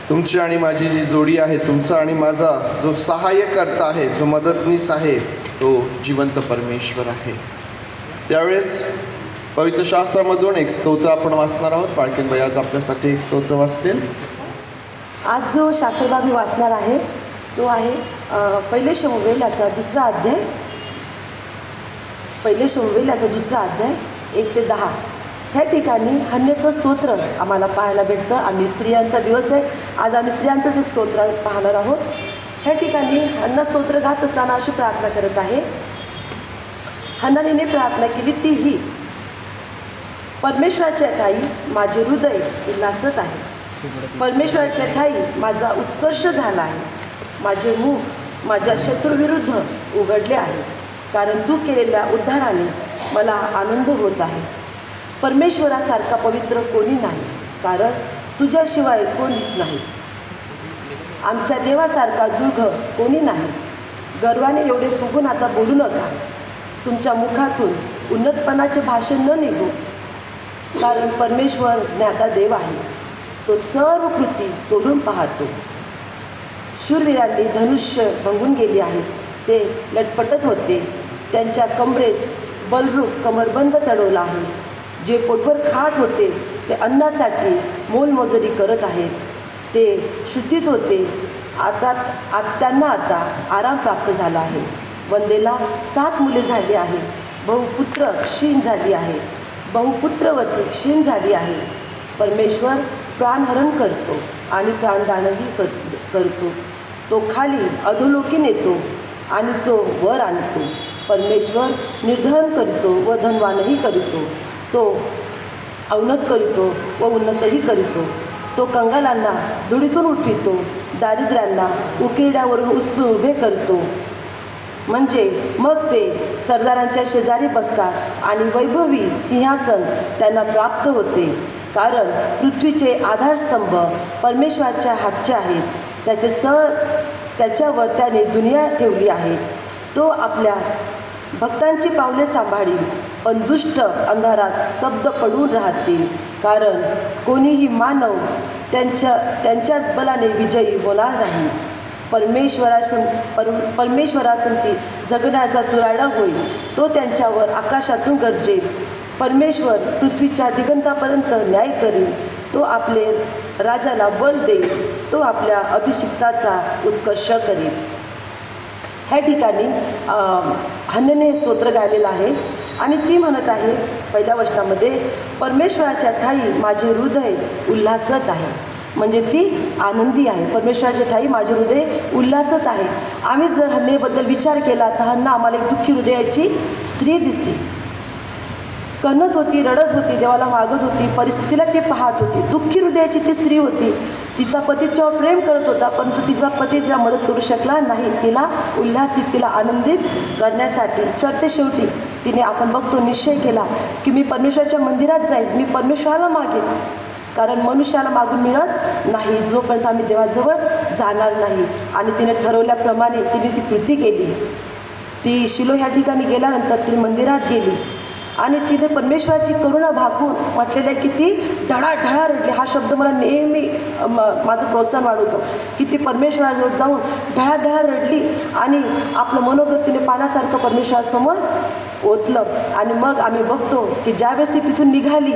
तुमची आणि माझी जी जोडी आहे, तुमचा आणि माझा जो सहाय्यकर्ता आहे, जो मदतनीस आहे, तो जिवंत परमेश्वर आहे. यावेळेस पवित्र शास्त्रामधून एक स्तोत्र आपण वाचणार आहोत. पाळकीनबाई आज आपल्यासाठी एक स्तोत्र वाचतील. आज जो शास्त्रभाग मी वाचणार आहे तो आहे पहिले शमूएल याचा दुसरा अध्याय 1 ते 10. ह्या ठिकाणी हन्नेचं स्तोत्र आम्हाला पाहायला भेटतं. आम्ही स्त्रियांचा दिवस आहे, आज आम्ही स्त्रियांचंच एक स्तोत्र पाहणार आहोत. ह्या ठिकाणी हन्ना स्तोत्र गात असताना अशी प्रार्थना करत आहे. हन्नाने प्रार्थना केली ती ही, परमेश्वराच्या ठाई माझे हृदय उल्हासत आहे, परमेश्वराच्या ठाई माझा उत्कर्ष झाला आहे, माझे मुख माझ्या शत्रूविरुद्ध उघडले आहे, कारण तू केलेल्या उद्धाराने मला आनंद होत आहे. परमेश्वरासारखा पवित्र कोणी नाही, कारण तुझ्याशिवाय कोणीच नाही. आमच्या देवासारखा दुर्ग कोणी नाही. गर्वाने एवढे फुगून आता बोलू नका, तुमच्या मुखातून उन्नतपणाचे भाषण न निघो, कारण परमेश्वर ज्ञाता देव आहे, तो सर्व कृती तोडून पाहतो. शूरवीरांनी धनुष्य भंगून गेली आहेत, ते लटपटत होते, त्यांच्या कमरेस बलरूप कमरबंद चढवला आहे. जे पोटभर खात होते ते अन्नासाठी मोलमजुरी करत आहेत, ते शुद्धीत होते, त्यांना आता आराम प्राप्त झाला आहे. वंदेला 7 मुले झाली आहे, बहुपुत्र क्षीण झाली आहे, बहुपुत्रवती क्षीण झाली आहे. परमेश्वर प्राणहरण करतो आणि प्राणदानही करतो. तो खाली अधोलोकी नेतो आणि तो वर आणतो. परमेश्वर निर्धन करीतो व धनवानही करीतो. तो अवनत करीतो व उन्नतही करीतो. तो कंगालांना धुळीतून उठवितो, दारिद्र्यांना उकिरड्यावरून उचलून उभे करतो. म्हणजे मग ते सरदारांच्या शेजारी बसतात आणि वैभवी सिंहासन त्यांना प्राप्त होते. कारण पृथ्वीचे आधारस्तंभ परमेश्वराच्या हातचे आहेत, त्याच्यावर त्याने दुनिया ठेवली आहे. तो आपल्या भक्तांची पावले सांभाळील, पण दुष्ट अंधारात स्तब्ध पडून राहतील, कारण कोणीही मानव त्यांच्याच बलाने विजयी होणार नाही. परमेश्वरासंती जगण्याचा चुराडा होईल, तो त्यांच्यावर आकाशातून गरजेल. परमेश्वर पृथ्वीच्या दिगंतापर्यंत न्याय करील. तो आपले राजाला बल देईल, तो आपल्या अभिषिक्ताचा उत्कर्ष करेल. ह्या ठिकाणी हन्नेने हे स्तोत्र गायलेलं आहे आणि ती म्हणत आहे पहिल्या वचनामध्ये, परमेश्वराच्या ठाई माझे हृदय उल्हासत आहे. म्हणजे ती आनंदी आहे. परमेश्वराच्या ठाई माझे हृदय उल्हासत आहे. आम्ही जर हन्नेबद्दल विचार केला तर हन्ना आम्हाला एक दुःखी हृदयाची स्त्री दिसते. कणत होती, रडत होती, देवाला मागत होती, परिस्थितीला ती पाहत होती. दुःखी हृदयाची ती स्त्री होती. तिचा पती तिच्यावर प्रेम करत होता, परंतु तिचा पती तिला मदत करू शकला नाही. तिला उल्हासित, तिला आनंदित करण्यासाठी सरते शेवटी तिने आपण बघतो निश्चय केला की मी परमेश्वराच्या मंदिरात जाईन, मी परमेश्वराला मागेन, कारण मनुष्याला मागून मिळत नाही जोपर्यंत आम्ही देवाजवळ जाणार नाही. आणि तिने ठरवल्याप्रमाणे तिने ती कृती केली. ती शिलो ह्या ठिकाणी गेल्यानंतर ती मंदिरात गेली आणि तिने परमेश्वराची करुणा भागून म्हटलेलं आहे की ती ढळाढळा रडली. हा शब्द मला नेहमी माझं प्रोत्साहन वाढवतो की ती परमेश्वराजवळ जाऊन ढळाढळा रडली आणि आपलं मनोगत तिने पाण्यासारखं परमेश्वरासमोर ओतलं. आणि मग आम्ही बघतो की ज्यावेळेस ती तिथून निघाली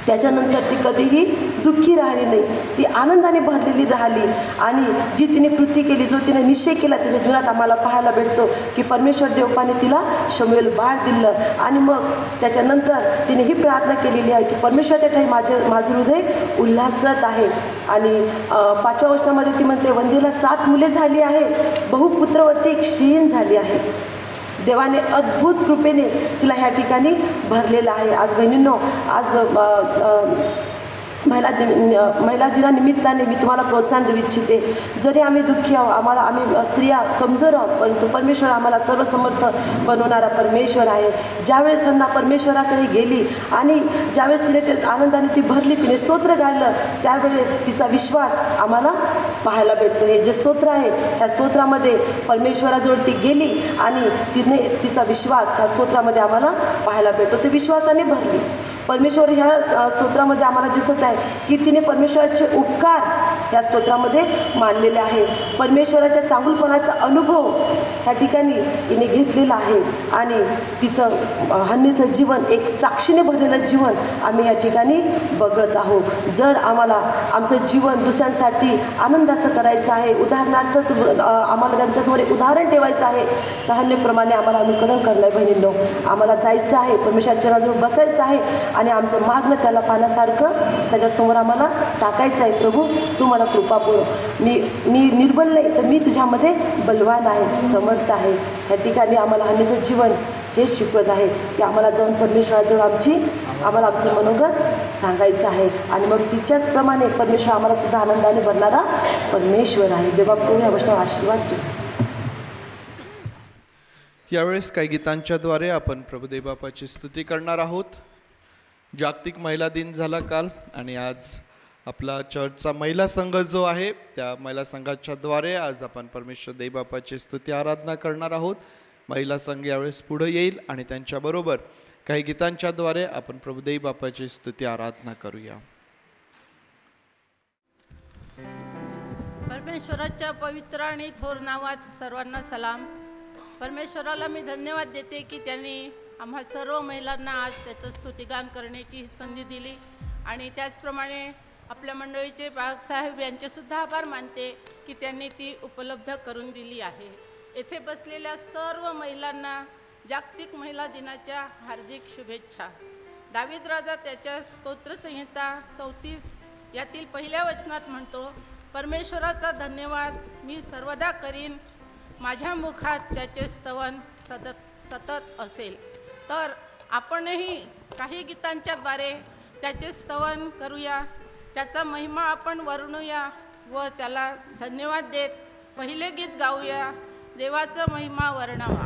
त्याच्यानंतर ती कधीही दुःखी राहिली नाही, ती आनंदाने भरलेली राहिली. आणि जी तिने कृती केली, जो तिने निश्चय केला त्याच्या जीवनात आम्हाला पाहायला भेटतो की परमेश्वर देवपाने तिला शमूएल बाळ दिलं. आणि मग त्याच्यानंतर तिने ही प्रार्थना केलेली आहे की परमेश्वराच्या ठाई माझं हृदय उल्हासत आहे. आणि 5व्या वचनामध्ये ती म्हणते, वंदेला 7 मुले झाली आहे, बहुपुत्रवती क्षीण झाली आहे. देवाने अद्भुत कृपेने तिला ह्या ठिकाणी भरलेलं आहे. आज बहिणींनो, आज महिला दिनानिमित्ताने मी तुम्हाला प्रोत्साहन देऊ इच्छिते. जरी आम्ही दुःखी आहोत, आम्ही स्त्रिया कमजोर आहोत, परंतु परमेश्वर आम्हाला सर्वसमर्थ बनवणारा परमेश्वर आहे. ज्यावेळेस हन्ना परमेश्वराकडे गेली आणि ज्यावेळेस तिने ते आनंदाने ती भरली, तिने स्तोत्र गायलं, त्यावेळेस तिचा विश्वास आम्हाला पाहायला भेटतो. हे जे स्तोत्र आहे ह्या स्तोत्रामध्ये परमेश्वराजवळ ती गेली आणि तिने तिचा विश्वास ह्या स्तोत्रामध्ये आम्हाला पाहायला भेटतो. ती विश्वासाने भरली. परमेश्वर ह्या स्तोत्रामध्ये आम्हाला दिसत आहे की तिने परमेश्वराचे उपकार ह्या स्तोत्रामध्ये मांडलेले आहे. परमेश्वराच्या चांगुलपणाचा अनुभव ह्या ठिकाणी तिने घेतलेला आहे आणि तिचं हन्नीचं जीवन एक साक्षीने भरलेलं जीवन आम्ही या ठिकाणी बघत आहोत. जर आम्हाला आमचं जीवन दुसऱ्यांसाठी आनंदाचं करायचं आहे, उदाहरणार्थ आम्हाला त्यांच्यासमोर एक उदाहरण ठेवायचं आहे, तर हन्नीप्रमाणे आम्हाला अनुकरण करणं बहिणींनो. आम्हाला जायचं आहे, परमेश्वराच्या चरणाजवळ बसायचं आहे आणि आमचं मागणं त्याला पाण्यासारखं त्याच्यासमोर आम्हाला टाकायचं आहे. प्रभू तू मला कृपा पूर, मी निर्बल नाही तर मी तुझ्यामध्ये बलवान आहे, समर्थ आहे. ह्या ठिकाणी आम्हाला हन्नीचं जीवन हेच शिकवत आहे की आम्हाला जाऊन परमेश्वराजवळ आम्हाला आमचं मनोगत सांगायचं आहे आणि मग तिच्याचप्रमाणे परमेश्वर आम्हाला सुद्धा आनंदाने भरणारा परमेश्वर आहे. देवा प्रभू ह्या गोष्टीवर आशीर्वाद दे. यावेळेस काही गीतांच्याद्वारे आपण प्रभुदेव बापाची स्तुती करणार आहोत. जागतिक महिला दिन झाला काल आणि आज आपला चर्चचा महिला संघ जो आहे त्या महिला संघाच्याद्वारे आज आपण परमेश्वर देव बापाची स्तुती आराधना करणार आहोत. महिला संघ यावेळेस पुढे येईल आणि त्यांच्याबरोबर काही गीतांच्याद्वारे आपण प्रभुदेव बापाची स्तुती आराधना करूया. परमेश्वराच्या पवित्र आणि थोर नावात सर्वांना सलाम. परमेश्वराला मी धन्यवाद देते की त्यांनी आम्हा सर्व महिलांना आज त्याचं स्तुतिगान करण्याची संधी दिली आणि त्याचप्रमाणे आपल्या मंडळीचे बाळकसाहेब यांचेसुद्धा आभार मानते की त्यांनी ती उपलब्ध करून दिली आहे. येथे बसलेल्या सर्व महिलांना जागतिक महिला दिनाच्या हार्दिक शुभेच्छा. दावीद राजा त्याच्या स्तोत्रसंहिता 34 यातील पहिल्या वचनात म्हणतो, परमेश्वराचा धन्यवाद मी सर्वदा करीन, माझ्या मुखात त्याचे स्तवन सतत असेल. तर आपणही काही गीतांच्याद्वारे त्याचे स्तवन करूया, त्याचा महिमा आपण वर्णूया व त्याला धन्यवाद देत पहिले गीत गाऊया, देवाचा महिमा वर्णावा.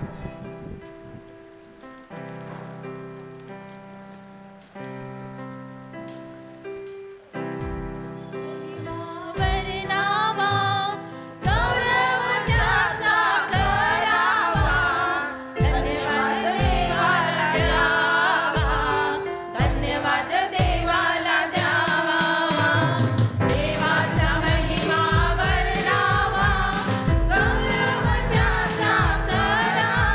देवाचा महिमा वर्णावा, गौरव त्याचा करावा.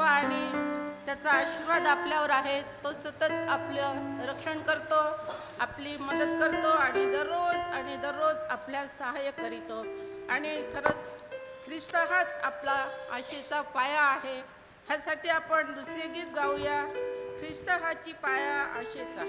कृपा आणि त्याचा आशीर्वाद आपल्यावर आहे. तो सतत आपलं रक्षण करतो, आपली मदत करतो आणि दररोज आपल्या सहाय्य करीतो. आणि खरंच ख्रिस्त हाच आपला आशेचा पाया आहे. ह्यासाठी आपण दुसरे गीत गाऊया, ख्रिस्त हाची पाया आशेचा.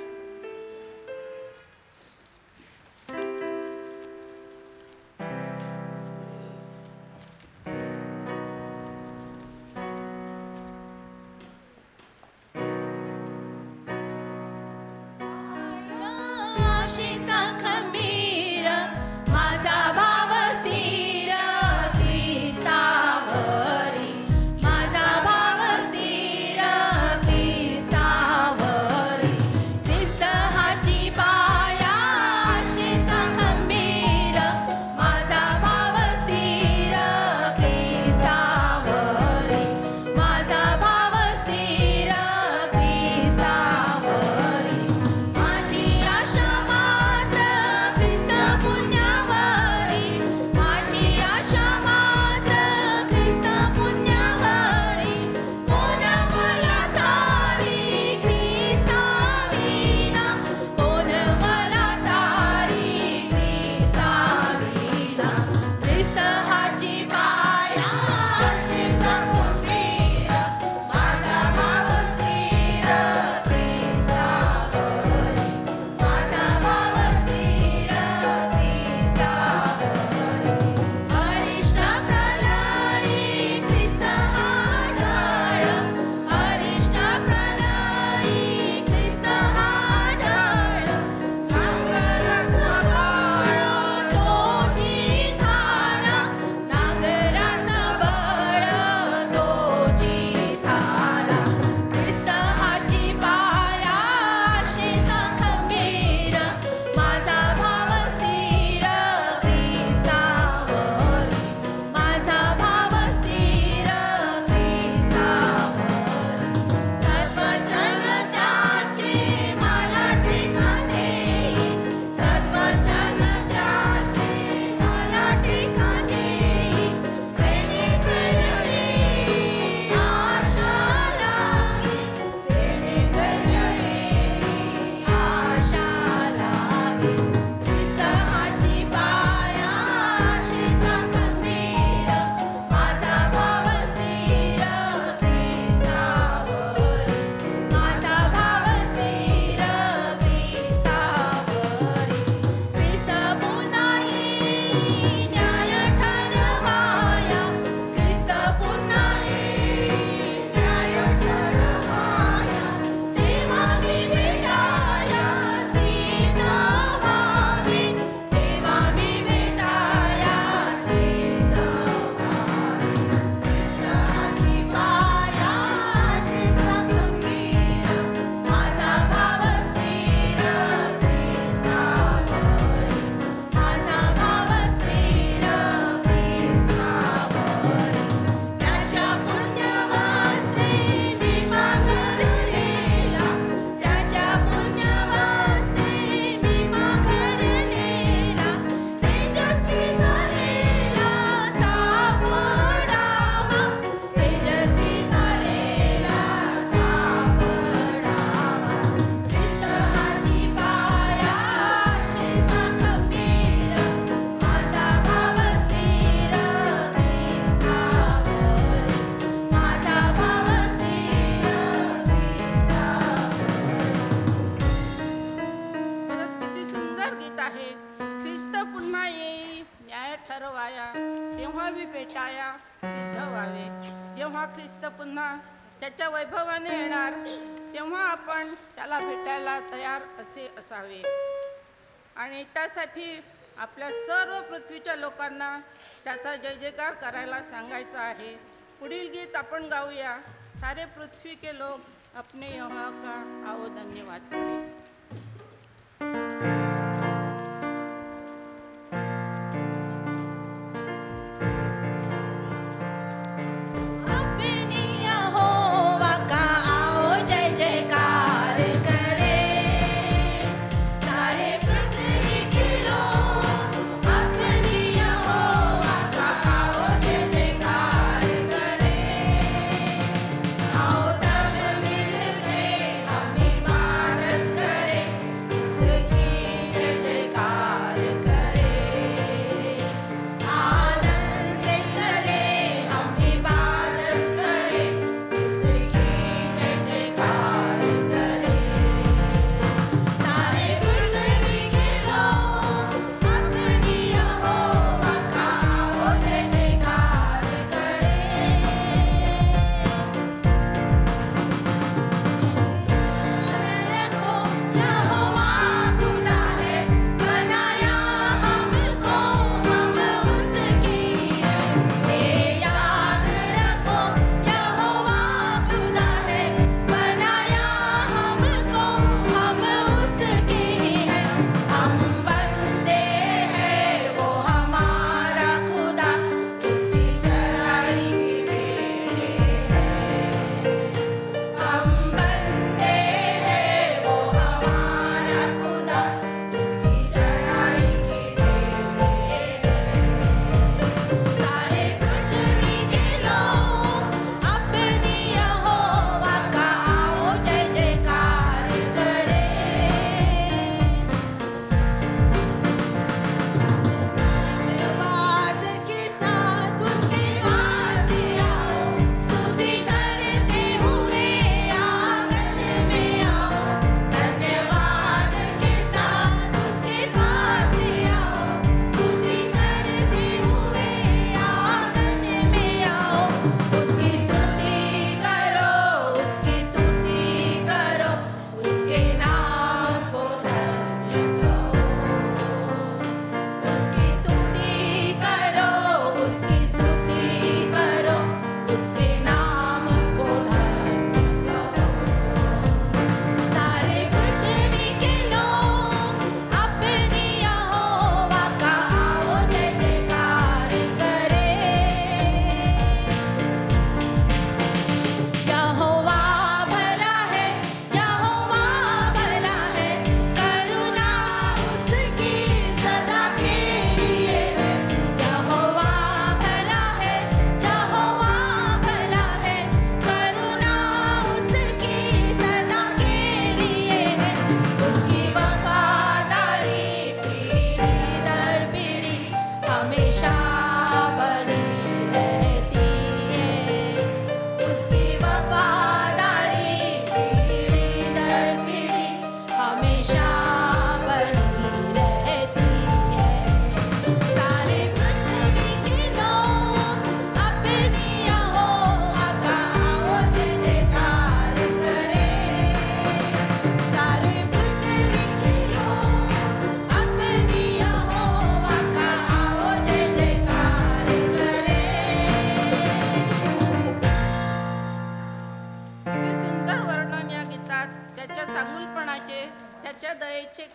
ख्रिस्त पुन्हा त्याच्या वैभवाने येणार तेव्हा आपण त्याला भेटायला तयार असे असावे. आणि त्यासाठी आपल्या सर्व पृथ्वीच्या लोकांना त्याचा जय जयकार करायला सांगायचा आहे. पुढील गीत आपण गाऊया, सारे पृथ्वी के लोग अपने यहोवा का आओ धन्यवाद करें.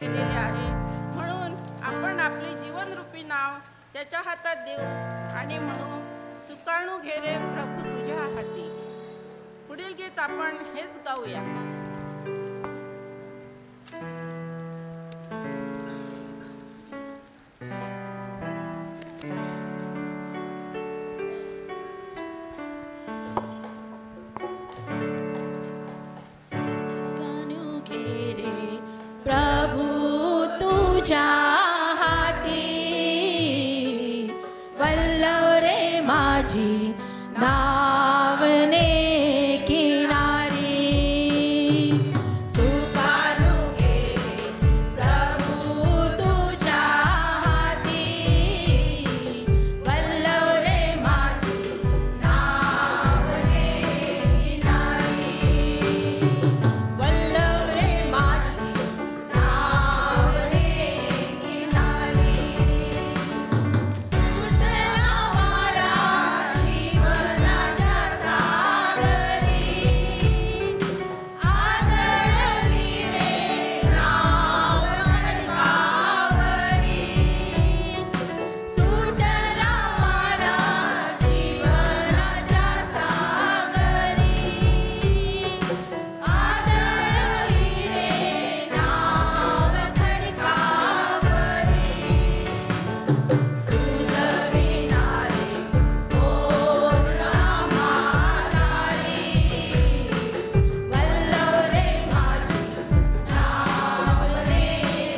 केलेले आहे. म्हणून आपण आपले जीवनरूपी नाव त्याच्या हातात देऊ आणि म्हणू, सुकाणू घे रे प्रभू तुझ्या हाती. पुढील गीत आपण हेच गाऊया. प्रभु तुझ्या हाती वल्लव रे माझी नावने किनारी. सुकाणू घे प्रभु तुझ्या हाती वल्लव रे माझी नावने किनारी. वल्लव रे माझी नावने किनारी. सुटला वारा जीवनाच्या सागरी. आदळली रे नाव खडकावरी. सुटला वारा जीवनाच्या सागरी. आदळली रे नाव खडकावरी. तुझं विना रे कोण आम्हाला रे. वल्लव रे माझी नावने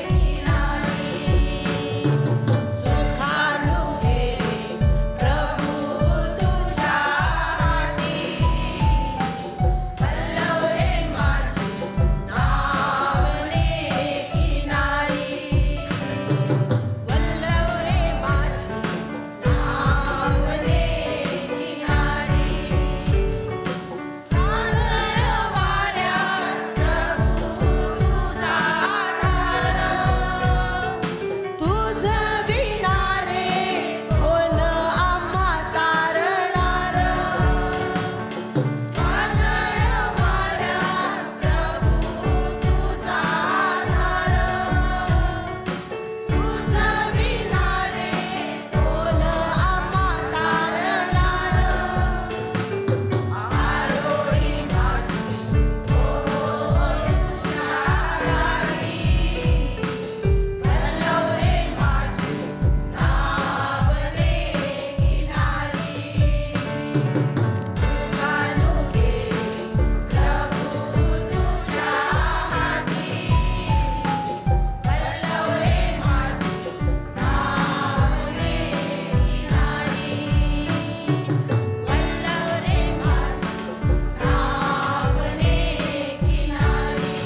किनारी. सुखाणू घे प्रभु तुझ्या हाती वल्लव रे माझी नावने किनारी. वल्लव रे माझी नावने किनारी. आदळ वाऱ्यात प्रभु तुझा आधार. तुझं विना रे कोण आम्हा तारणार. आदळ वाऱ्यात प्रभु तुझा आधार. तुझं विना रे कोण आम्हा तारणार. आरोळी माझी ओढ तुझ्या दारी. वल्लव रे माझी नावने किनारी. सुकाणू घे प्रभु तुझ्या हाती वल्लव रे माझी नावने किनारी. वल्लव रे माझी नावने किनारी.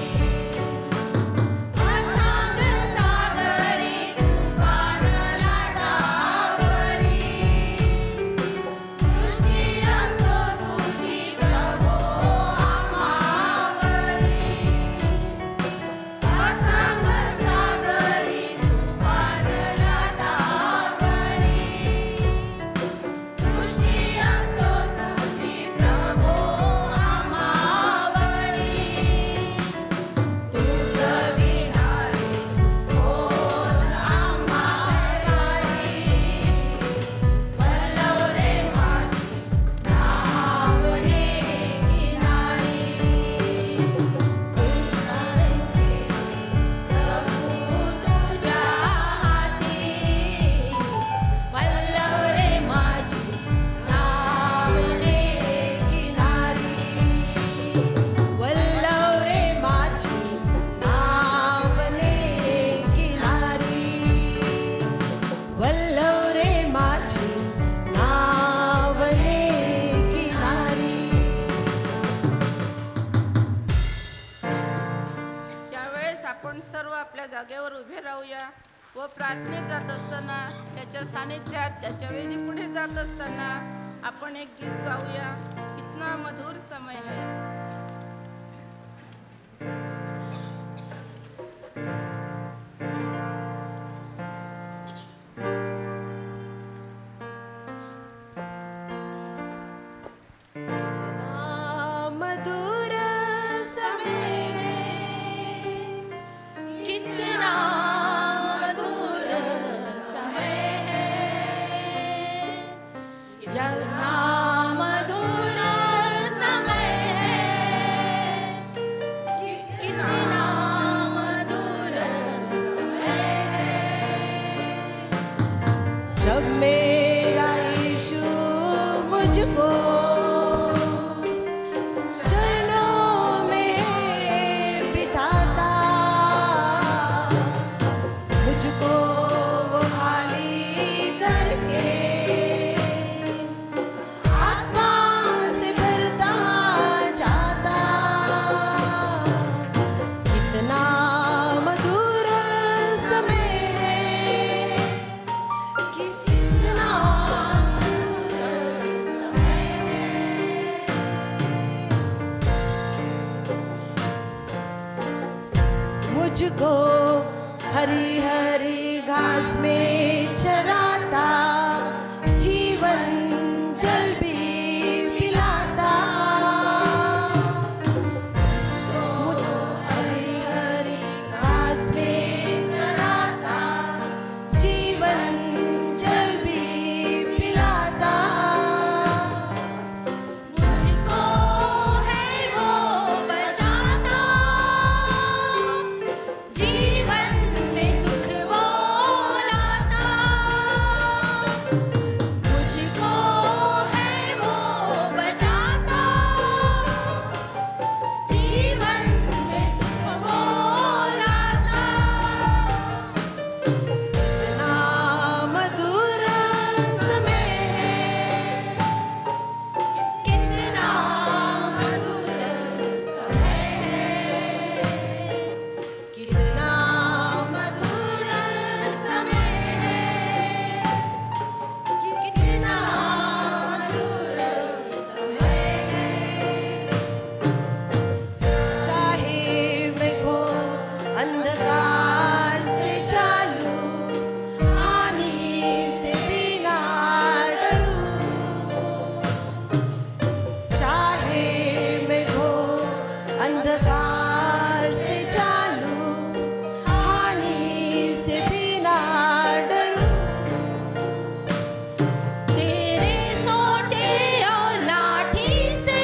अथांग सागरी तुफान लाटावरी. दृष्टी असो तुझी प्रभो आम्हावरी. अथांग सागरी तुफान लाटावरी. दृष्टी असो तुझी प्रभो आम्हावरी. तुझं विना रे कोण आम्हावरी. वल्लव रे माझी नावने किनारी. सुकाणू घे प्रभु तुझ्या हाती वल्लव रे माझी नावने किनारी. वल्लव रे माझी नावने किनारी. वल्लव रे माझी नावने किनारी. यावेळेस आपण सर्व आपल्या जागेवर उभे राहूया व प्रार्थनेत जात असताना, त्याच्या सानिध्यात त्याच्या वेदी पुढे जात असताना आपण एक गीत गाऊया. इतना मधुर समय है. मधुर समय कितना मुझको हरी हरी घास में चराता, जीवन जल भी पिलाता। मुझको हरी हरी घास में चराता, जीवन जल भी पिलाता। मुझको है वो बचाता, जीवन में सुख वो लाता। मुझको है वो बचाता, जीवन में सुख वो लाता। कितना मधुर समय है, कितना मधुर समय है, कितना मधुर समय है, कितना मधुर समय है। चाहे मैं घोर अंधकार से चालू, हानि से भी ना डरूं। चाहे मैं घोर अंधकार से चालू, हानि से भी ना डरूं। तेरे सोटे और लाठी से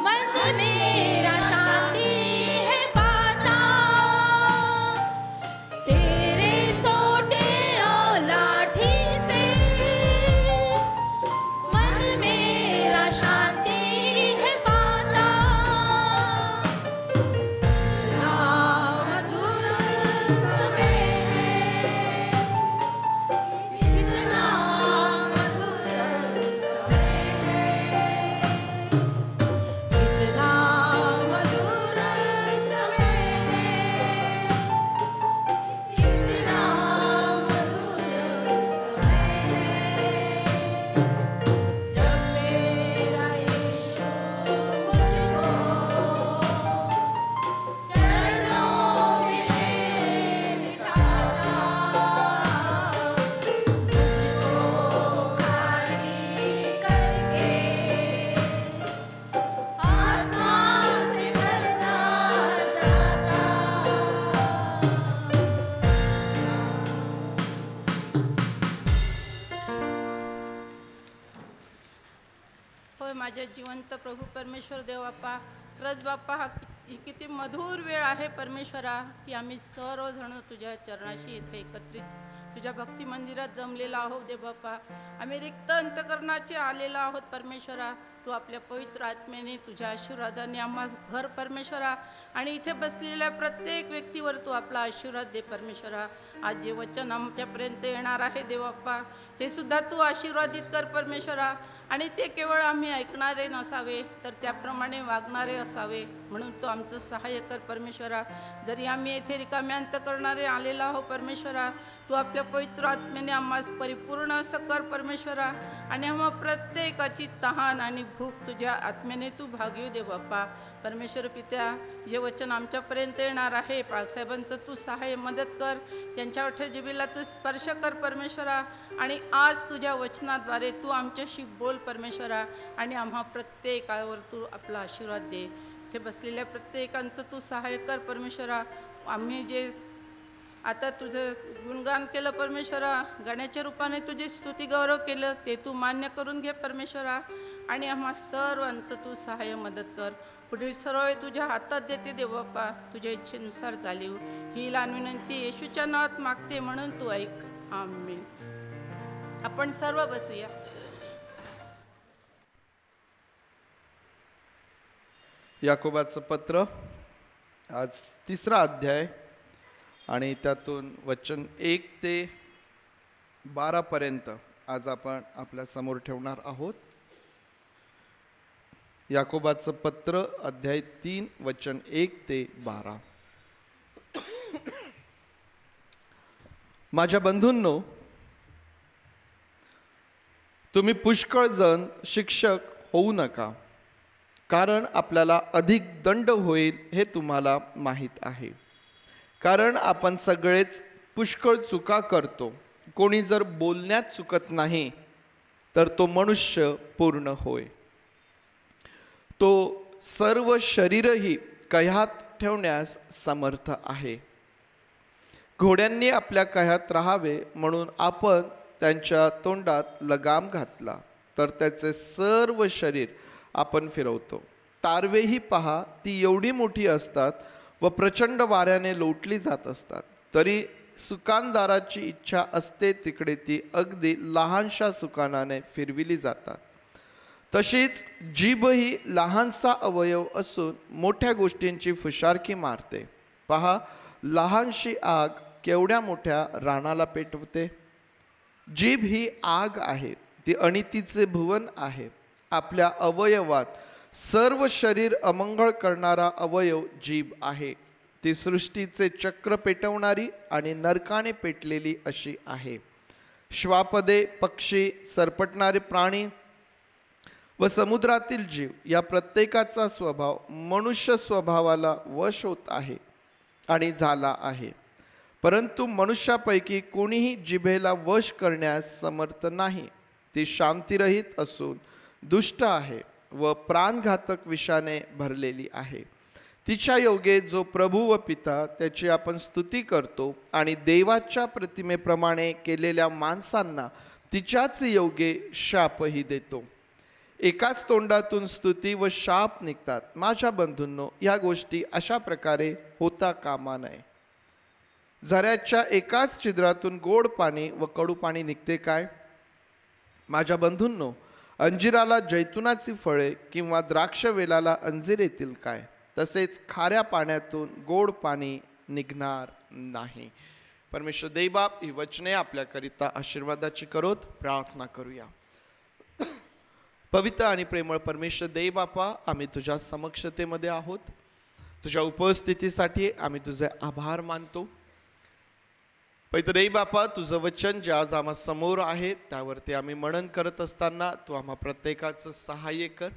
मन मेरा शांति है पाता। तेरे सोटे और लाठी से मन मेरा शांति है पाता। कितना मधुर समय है, कितना मधुर समय है, कितना मधुर समय है, कितना मधुर समय है, जब मेरा यीशु मुझको चरणों में बिठाता। मुझको खाली करके आत्मा से भरना चाहता। होय माझ्या जिवंत प्रभू परमेश्वर देव बाप्पा, खरंच बाप्पा ही किती मधुर वेळ आहे परमेश्वरा, की आम्ही सर्वजण तुझ्या चरणाशी इथे एकत्रित तुझ्या भक्ती मंदिरात जमलेला आहोत देव बाप्पा. आम्ही रिक्त अंतकरणाचे आलेला आहोत परमेश्वरा. तू आपल्या पवित्र आत्म्याने तुझ्या आशीर्वादाने आम्हा भर परमेश्वरा, आणि इथे बसलेल्या प्रत्येक व्यक्तीवर तू आपला आशीर्वाद दे परमेश्वरा. आज जे वचन आमच्यापर्यंत येणार आहे देवप्पा, ते सुद्धा तू आशीर्वादित कर परमेश्वरा, आणि ते केवळ आम्ही ऐकणारे नसावे तर त्याप्रमाणे वागणारे असावे, म्हणून तू आमचं सहाय्य कर परमेश्वरा. जरी आम्ही येथे रिकाम्या अंतकरणाने आलेला आहो परमेश्वरा, तू आपल्या पवित्र आत्म्याने आम्हास परिपूर्ण असं कर परमेश्वरा, आणि आम्हा प्रत्येकाची तहान आणि भूक तुझ्या आत्म्याने तू भागवू दे बाप्पा. परमेश्वर पित्या, जे वचन आमच्यापर्यंत येणार आहे, पाळसाहेबांचं तू सहाय्य मदत कर, त्यांच्या ओठ्या जिभेला तू स्पर्श कर परमेश्वरा, आणि आज तुझ्या वचनाद्वारे तू आमच्याशी बोल परमेश्वरा, आणि आम्हा प्रत्येकावर तू आपला आशीर्वाद दे. इथे बसलेल्या प्रत्येकांचं तू सहाय्य कर परमेश्वरा. आम्ही जे आता तुझं गुणगान केलं परमेश्वरा, गाण्याच्या रूपाने तुझी स्तुती गौरव केलं, ते तू मान्य करून घे परमेश्वरा, आणि आम्हा सर्वांचं तू सहाय्य मदत कर. पुढील सर्व वेळ तुझ्या हातात देते देवबाप्पा, तुझ्या इच्छेनुसार झाली ही लहान विनंती येशूच्या नावात मागते, म्हणून तू ऐक. आमेन. आपण सर्व बसूया. याकोबाचं पत्र, आज 3रा अध्याय, आणि त्यातून वचन 1 ते 12 पर्यंत आज आपण आपल्या समोर ठेवणार आहोत. याकोबाचं पत्र अध्याय 3 वचन 1 ते 12. माझ्या बंधूंनो, तुम्ही पुष्कळ जण शिक्षक होऊ नका, कारण आपल्याला अधिक दंड होईल हे तुम्हाला माहीत आहे. कारण आपण सगळेच पुष्कळ चुका करतो. कोणी जर बोलण्यात चुकत नाही तर तो मनुष्य पूर्ण होय. तो सर्व शरीरही कह्यात ठेवण्यास समर्थ आहे. घोड्यांनी आपल्या कह्यात राहावे म्हणून आपण त्यांच्या तोंडात लगाम घातला तर त्याचे सर्व शरीर आपण फिरवतो. तारवेही पहा, ती एवढी मोठी असतात व प्रचंड वाऱ्याने लोटली जात असतात, तरी सुकानदाराची इच्छा असते तिकडे ती अगदी लहानशा सुकानाने फिरविली जातात. तशीच जीभ ही लहानसा अवयव असून मोठ्या गोष्टींची फुशारकी मारते. पहा, लहानशी आग केवढ्या मोठ्या रानाला पेटवते. जीभ ही आग आहे, ती अनितीचे भुवन आहे. आपल्या अवयवात सर्व शरीर अमंगळ करणारा अवयव जीभ आहे. ती सृष्टीचे चक्र पेटवणारी आणि नरकाने पेटलेली अशी आहे. श्वापदे, पक्षी, सरपटणारे प्राणी व समुद्रातील जीव या प्रत्येकाचा स्वभाव मनुष्य स्वभावाला वश होत आहे आणि झाला आहे. परंतु मनुष्यापैकी कोणीही जिभेला वश करण्यास समर्थ नाही. ती शांतिरहित असून दुष्ट आहे व प्राणघातक विषाने भरलेली आहे. तिच्या योगे जो प्रभू व पिता त्याची आपण स्तुती करतो आणि देवाच्या प्रतिमेप्रमाणे केलेल्या माणसांना तिच्याच योगे शापही देतो. एकाच तोंडातून स्तुती व शाप निघतात. माझ्या बंधूंनो, या गोष्टी अशा प्रकारे होता कामा नये. झऱ्याच्या एकाच छिद्रातून गोड पाणी व कडू पाणी निघते काय? माझ्या बंधूंनो, अंजिराला जैतुनाची फळे किंवा द्राक्षवेलाला अंजीर येतील काय? तसेच खाऱ्या पाण्यातून गोड पाणी निघणार नाही. परमेश्वर देवबाप, ही वचने आपल्याकरिता आशीर्वादाची करोत. प्रार्थना करूया. पवित्र आणि प्रेमळ परमेश्वर देवबापा, आम्ही तुझ्या समक्षतेमध्ये आहोत. तुझ्या उपस्थितीसाठी आम्ही तुझे आभार मानतो. पवित्र देवबापा, तुझं वचन जे आज आम्हा समोर आहे त्यावरती आम्ही मनन करत असताना तू आम्हा प्रत्येकाचं सहाय्य कर.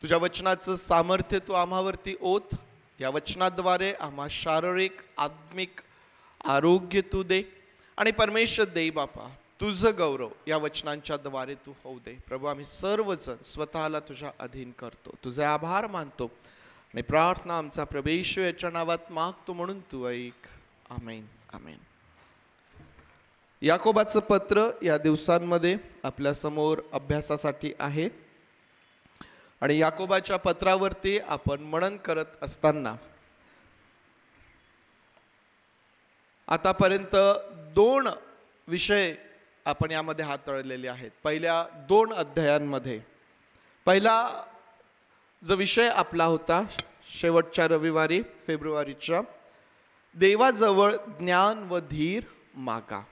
तुझ्या वचनाचं सामर्थ्य तू आम्हावरती ओत. या वचनाद्वारे आम्हा शारीरिक आत्मिक आरोग्य तू दे आणि परमेश्वर देवबापा, तुझं गौरव या वचनांच्या द्वारे तू होऊ दे. प्रभू, आम्ही सर्वजण स्वतःला तुझ्या अधीन करतो, तुझे आभार मानतो आणि प्रार्थना आमचा प्रभू येशू याच्या नावात मागतो म्हणून तू ऐक. आमेन. आमेन. याकोबाचं पत्र या दिवसांमध्ये आपल्या समोर अभ्यासासाठी आहे आणि याकोबाच्या पत्रावरती आपण मनन करत असताना आतापर्यंत 2 विषय आपण यामध्ये हाताळलेले आहेत. पहिल्या 2 अध्यायांमध्ये पहिला जो विषय आपला होता शेवटच्या रविवारी फेब्रुवारीच्या, देवाजवळ ज्ञान व धीर मागा.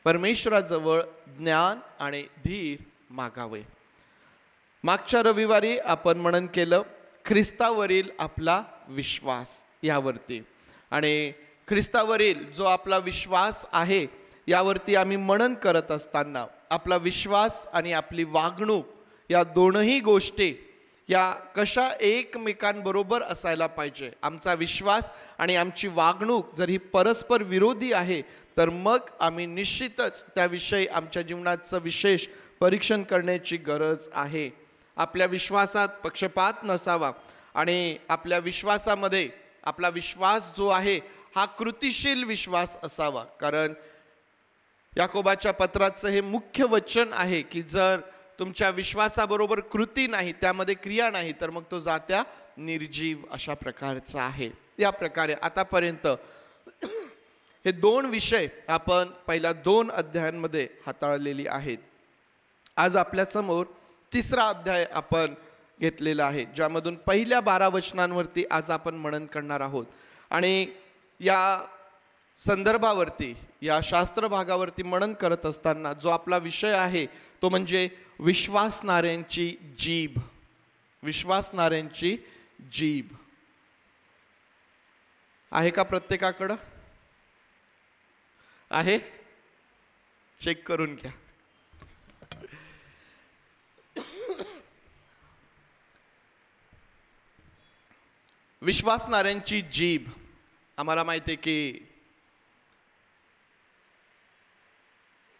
परमेश्वराजवळ ज्ञान आणि धीर मागावे. मागच्या रविवारी आपण मनन केलं ख्रिस्तावरील आपला विश्वास यावरती आणि ख्रिस्तावरील जो आपला विश्वास आहे यावरती आम्ही मनन करत असताना आपला विश्वास आणि आपली वागणूक या दोनही गोष्टी या कशा एकमेकांबरोबर असायला पाहिजे. आमचा विश्वास आणि आमची वागणूक जर ही परस्पर विरोधी आहे तर मग आम्ही निश्चितच त्याविषयी आमच्या जीवनाचं विशेष परीक्षण करण्याची गरज आहे. आपल्या विश्वासात पक्षपात नसावा आणि आपल्या विश्वासामध्ये आपला विश्वास जो आहे हा कृतिशील विश्वास असावा. कारण याकोबाच्या पत्राचं हे मुख्य वचन आहे की जर तुमच्या विश्वासाबरोबर कृती नाही, त्यामध्ये क्रिया नाही, तर मग तो जात्या निर्जीव अशा प्रकारचा आहे. या प्रकारे आतापर्यंत हे 2 विषय आपण पहिल्या 2 अध्यायांमध्ये हाताळलेली आहेत. आज आपल्यासमोर 3रा अध्याय आपण घेतलेला आहे ज्यामधून पहिल्या 12 वचनांवरती आज आपण मनन करणार आहोत आणि या संदर्भावरती या शास्त्र भागावरती मनन करत असताना जो आपला विषय आहे तो म्हणजे विश्वासणाऱ्यांची जीभ. विश्वासणाऱ्यांची जीभ आहे का प्रत्येकाकडं? आहे? चेक करून घ्या. विश्वासणाऱ्यांची जीभ. आम्हाला माहिती आहे की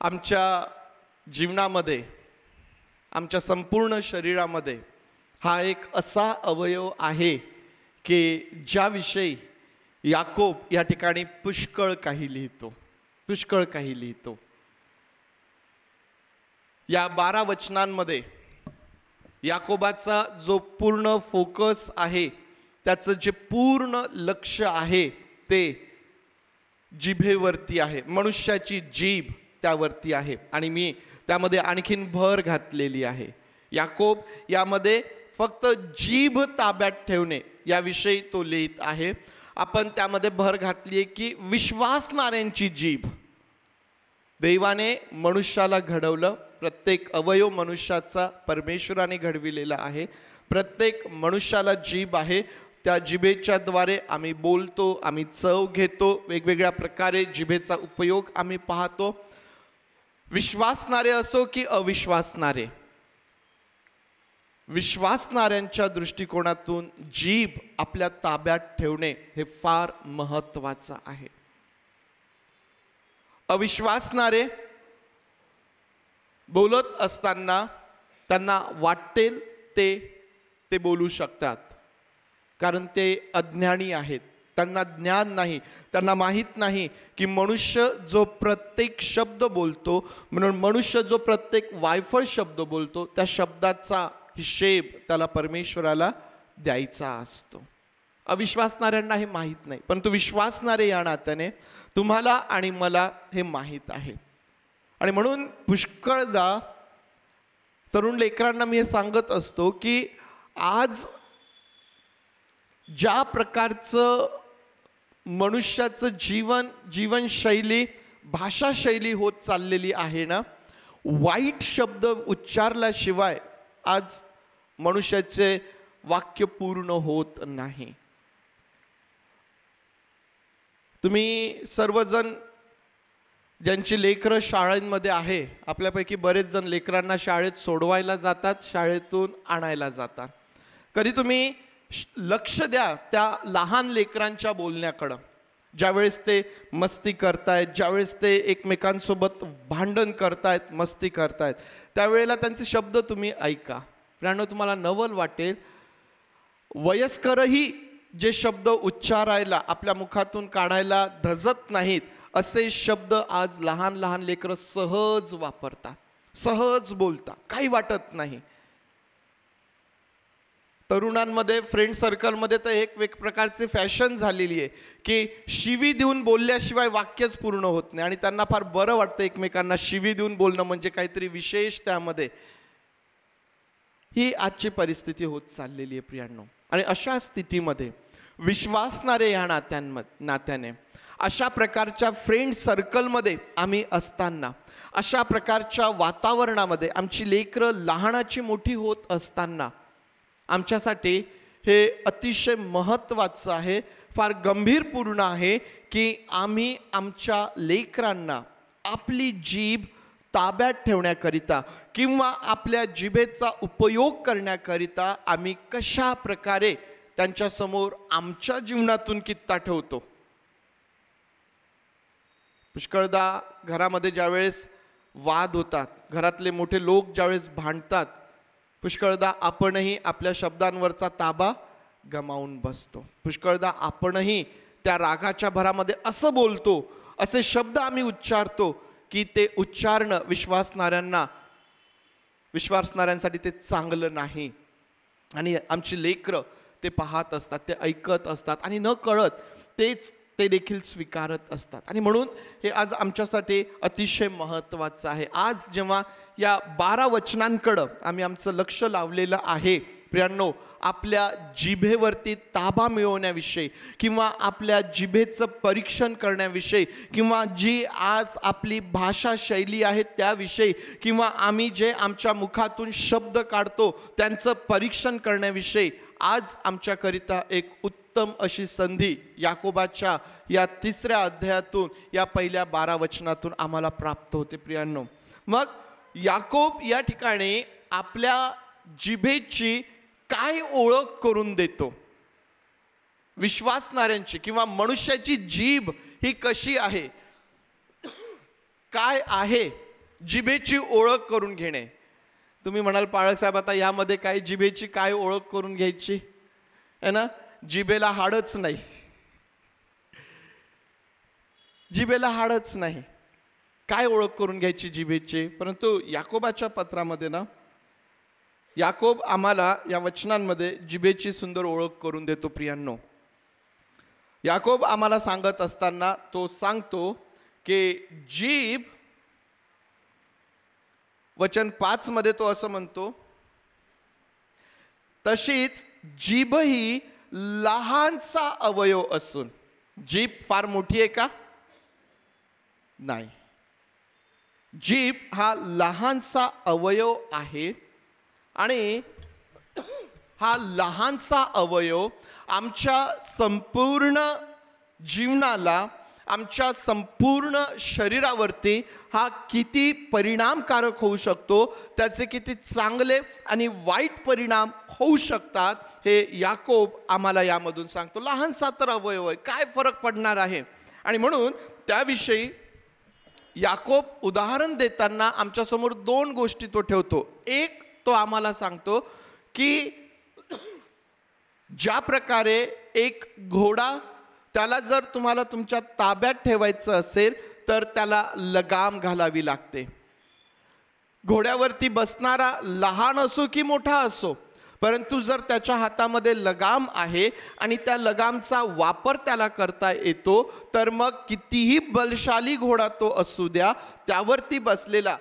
आमच्या जीवनामध्ये, आमच्या संपूर्ण शरीरामध्ये हा एक असा अवयव आहे की ज्याविषयी याकोब या ठिकाणी पुष्कळ काही लिहितो, पुष्कळ काही लिहितो. या 12 वचनांमध्ये याकोबाचा जो पूर्ण फोकस आहे, त्याचं जे पूर्ण लक्ष आहे ते जिभेवरती आहे, मनुष्याची जीभ त्यावरती आहे. आणि मी त्यामध्ये आणखीन भर घातलेली आहे. याकोब यामध्ये फक्त जीभ ताब्यात ठेवणे याविषयी तो लिहित आहे. आपण त्यामध्ये भर घातली आहे की विश्वासणाऱ्यांची जीभ. देवाने मनुष्याला घडवलं, प्रत्येक अवयव मनुष्याचा परमेश्वराने घडविलेला आहे. प्रत्येक मनुष्याला जीभ आहे. त्या जिभेच्या द्वारे आम्ही बोलतो, आम्ही चव घेतो, वेगवेगळ्या प्रकारे जिभेचा उपयोग आम्ही पाहतो. विश्वासणारे असो की अविश्वासणारे, विश्वासणाऱ्यांच्या दृष्टिकोनातून जीभ आपल्या ताब्यात ठेवणे हे फार महत्त्वाचं आहे. अविश्वासणारे बोलत असताना त्यांना वाटेल ते बोलू शकतात, कारण ते अज्ञानी आहेत. त्यांना ज्ञान नाही, त्यांना माहीत नाही की मनुष्य जो प्रत्येक शब्द बोलतो, म्हणून मनुष्य जो प्रत्येक वायफळ शब्द बोलतो, त्या शब्दाचा हिशेब त्याला परमेश्वराला द्यायचा असतो. अविश्वासणाऱ्यांना हे माहीत नाही, परंतु विश्वासणारे या नात्याने तुम्हाला आणि मला हे माहीत आहे. आणि म्हणून पुष्कळदा तरुण लेकरांना मी हे सांगत असतो की आज ज्या प्रकारचं मनुष्याचं जीवनशैली, भाषाशैली होत चाललेली आहे ना, वाईट शब्द उच्चारल्याशिवाय आज मनुष्याचे वाक्य पूर्ण होत नाही. तुम्ही सर्वजण ज्यांची लेकरं शाळांमध्ये आहे, आपल्यापैकी बरेच जण लेकरांना शाळेत सोडवायला जातात, शाळेतून आणायला जातात. कधी तुम्ही लक्ष द्या त्या लहान लेकरांच्या बोलण्याकडं. ज्यावेळेस ते मस्ती करतायत, ज्यावेळेस ते एकमेकांसोबत भांडण करतायत, मस्ती करतायत, त्यावेळेला त्यांचे शब्द तुम्ही ऐका. प्रियांनो, तुम्हाला नवल वाटेल, वयस्करही जे शब्द उच्चारायला, आपल्या मुखातून काढायला धजत नाहीत, असे शब्द आज लहान लहान लेकरं सहज वापरतात, सहज बोलतात, काही वाटत नाही. तरुणांमध्ये, फ्रेंड सर्कलमध्ये तर एक प्रकारची फॅशन झालेली आहे की शिवी देऊन बोलल्याशिवाय वाक्यच पूर्ण होत नाही. आणि त्यांना फार बरं वाटतं एकमेकांना शिवी देऊन बोलणं, म्हणजे काहीतरी विशेष त्यामध्ये. ही आजची परिस्थिती होत चाललेली आहे प्रियांनो. आणि अशा स्थितीमध्ये विश्वासणारे या नात्याने अशा प्रकारच्या फ्रेंड सर्कलमध्ये आम्ही असताना, अशा प्रकारच्या वातावरणामध्ये आमची लेकरं लहानाची मोठी होत असताना, आमच्यासाठी हे अतिशय महत्त्वाचं आहे, फार गंभीरपूर्ण आहे की आम्ही आमच्या लेकरांना आपली जीभ ताब्यात ठेवण्याकरिता किंवा आपल्या जिभेचा उपयोग करण्याकरिता आम्ही कशा प्रकारे त्यांच्यासमोर आमच्या जीवनातून कित्ता ठेवतो. पुष्कळदा घरामध्ये ज्यावेळेस वाद होतात, घरातले मोठे लोक ज्यावेळेस भांडतात, पुष्कळदा आपणही आपल्या शब्दांवरचा ताबा गमावून बसतो. पुष्कळदा आपणही त्या रागाच्या भरामध्ये असं बोलतो, असे शब्द आम्ही उच्चारतो की ते उच्चारणं विश्वासणाऱ्यांसाठी ते चांगलं नाही. आणि आमची लेकरं ते पाहत असतात, ते ऐकत असतात आणि न कळत ते देखील स्वीकारत असतात. आणि म्हणून हे आज आमच्यासाठी अतिशय महत्त्वाचं आहे. आज जेव्हा या 12 वचनांकडं आम्ही आमचं लक्ष लावलेलं आहे प्रियांनो, आपल्या जिभेवरती ताबा मिळवण्याविषयी किंवा आपल्या जिभेचं परीक्षण करण्याविषयी किंवा जी आज आपली भाषा शैली आहे त्याविषयी किंवा आम्ही जे आमच्या मुखातून शब्द काढतो त्यांचं परीक्षण करण्याविषयी आज आमच्याकरिता एक उत्तम अशी संधी याकोबाच्या या 3ऱ्या अध्यायातून, या पहिल्या 12 वचनातून आम्हाला प्राप्त होते प्रियांनो. मग याकोब या ठिकाणी आपल्या जिभेची काय ओळख करून देतो. विश्वासणाऱ्यांची किंवा मनुष्याची जीभ ही कशी आहे, काय आहे, जिभेची ओळख करून घेणे. तुम्ही म्हणाल पाळक साहेब आता यामध्ये काय जिभेची काय ओळख करून घ्यायची आहे ना, जिभेला हाडच नाही, जिभेला हाडच नाही, काय ओळख करून घ्यायची जिभेची. परंतु याकोबाच्या पत्रामध्ये ना, याकोब आम्हाला या वचनांमध्ये जिभेची सुंदर ओळख करून देतो. प्रियांनो, याकोब आम्हाला सांगत असताना तो सांगतो की जीभ, वचन 5 मध्ये तो असं म्हणतो, तशीच जीभ ही लहानसा अवयव असून. जीभ फार मोठी आहे का? नाही. जीभ हा लहानसा अवयव आहे आणि हा लहानसा अवयव आमच्या संपूर्ण जीवनाला, आमच्या संपूर्ण शरीरावरती हा किती परिणामकारक होऊ शकतो, त्याचे किती चांगले आणि वाईट परिणाम होऊ शकतात, हे याकोब आम्हाला यामधून सांगतो. लहानसा तर अवयव आहे, काय फरक पडणार आहे. आणि म्हणून त्याविषयी याकोब उदाहरण देताना आमच्यासमोर 2 गोष्टी तो ठेवतो. एक, तो आम्हाला सांगतो की ज्या प्रकारे एक घोडा, त्याला जर तुम्हाला तुमच्या ताब्यात ठेवायचं असेल तर त्याला लगाम घालावी लागते. घोड्यावरती बसणारा लहान असो की मोठा असो, परंतु जर त्याच्या हातामध्ये लगाम आहे आणि त्या लगामचा वापर त्याला करता येतो, तर मग कितीही बलशाली घोडा तो असू द्या, त्यावरती बसलेला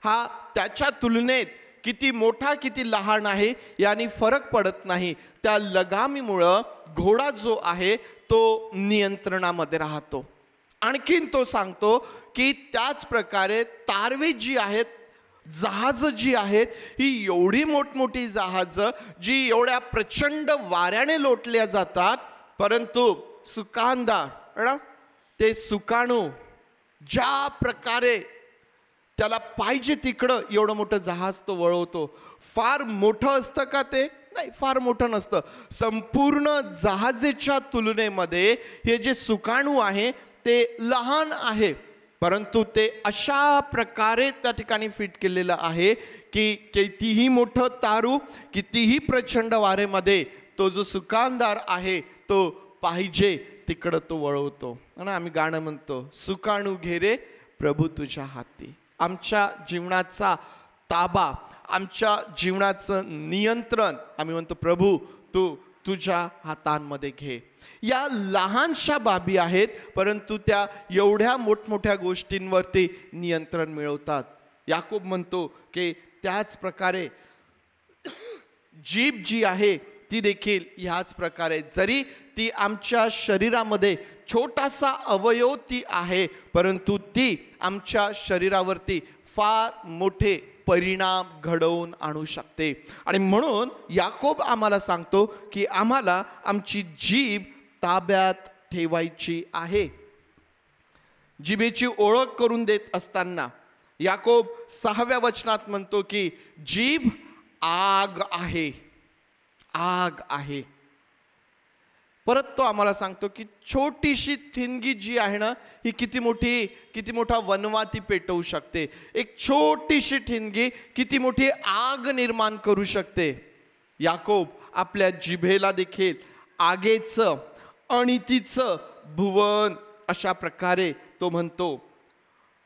हा त्याच्या तुलनेत किती मोठा किती लहान आहे याने फरक पडत नाही. त्या लगामीमुळं घोडा जो आहे तो नियंत्रणामध्ये राहतो. आणखीन तो सांगतो की त्याच प्रकारे तारवे जी आहेत, जहाज जी आहेत, ही एवढी मोठमोठी जहाजं जी एवढ्या प्रचंड वाऱ्याने लोटल्या जातात, परंतु सुकानदार ते सुकाणू ज्या प्रकारे त्याला पाहिजे तिकडं एवढं मोठं जहाज तो वळवतो. फार मोठं असतं का ते? नाही, फार मोठं नसतं. संपूर्ण जहाजेच्या तुलनेमध्ये हे जे सुकाणू आहे ते लहान आहे, परंतु ते अशा प्रकारे त्या ठिकाणी फिट केलेलं आहे की कितीही मोठं तारू, कितीही प्रचंड वारेमध्ये तो जो सुकानदार आहे तो पाहिजे तिकडं तो वळवतो. आणि आम्ही गाणं म्हणतो, सुकाणू घे रे प्रभू तुझ्या हाती. आमच्या जीवनाचा ताबा, आमच्या जीवनाचं नियंत्रण आम्ही म्हणतो प्रभू तू तुझ्या हातांमध्ये घे. या लहानशा बाबी आहेत, परंतु त्या एवढ्या मोठमोठ्या गोष्टींवरती नियंत्रण मिळवतात. याकोब म्हणतो की त्याच प्रकारे जीभ जी आहे ती देखील ह्याच प्रकारे, जरी ती आमच्या शरीरामध्ये छोटासा अवयव ती आहे, परंतु ती आमच्या शरीरावरती फार मोठे परिणाम घडवून आणू शकते. आणि म्हणून याकोब आम्हाला सांगतो की आम्हाला आमची जीभ ताब्यात ठेवायची आहे. जिभेची ओळख करून देत असताना याकोब 6व्या वचनात म्हणतो की जीभ आग आहे, आग आहे. परत तो आम्हाला सांगतो की छोटीशी ठिणगी जी आहे ना, ही किती मोठा वनवा ती पेटवू शकते. एक छोटीशी ठिणगी किती मोठी आग निर्माण करू शकते. याकोब आपल्या जिभेला देखील आगेचं, अनितीचं भुवन अशा प्रकारे तो म्हणतो.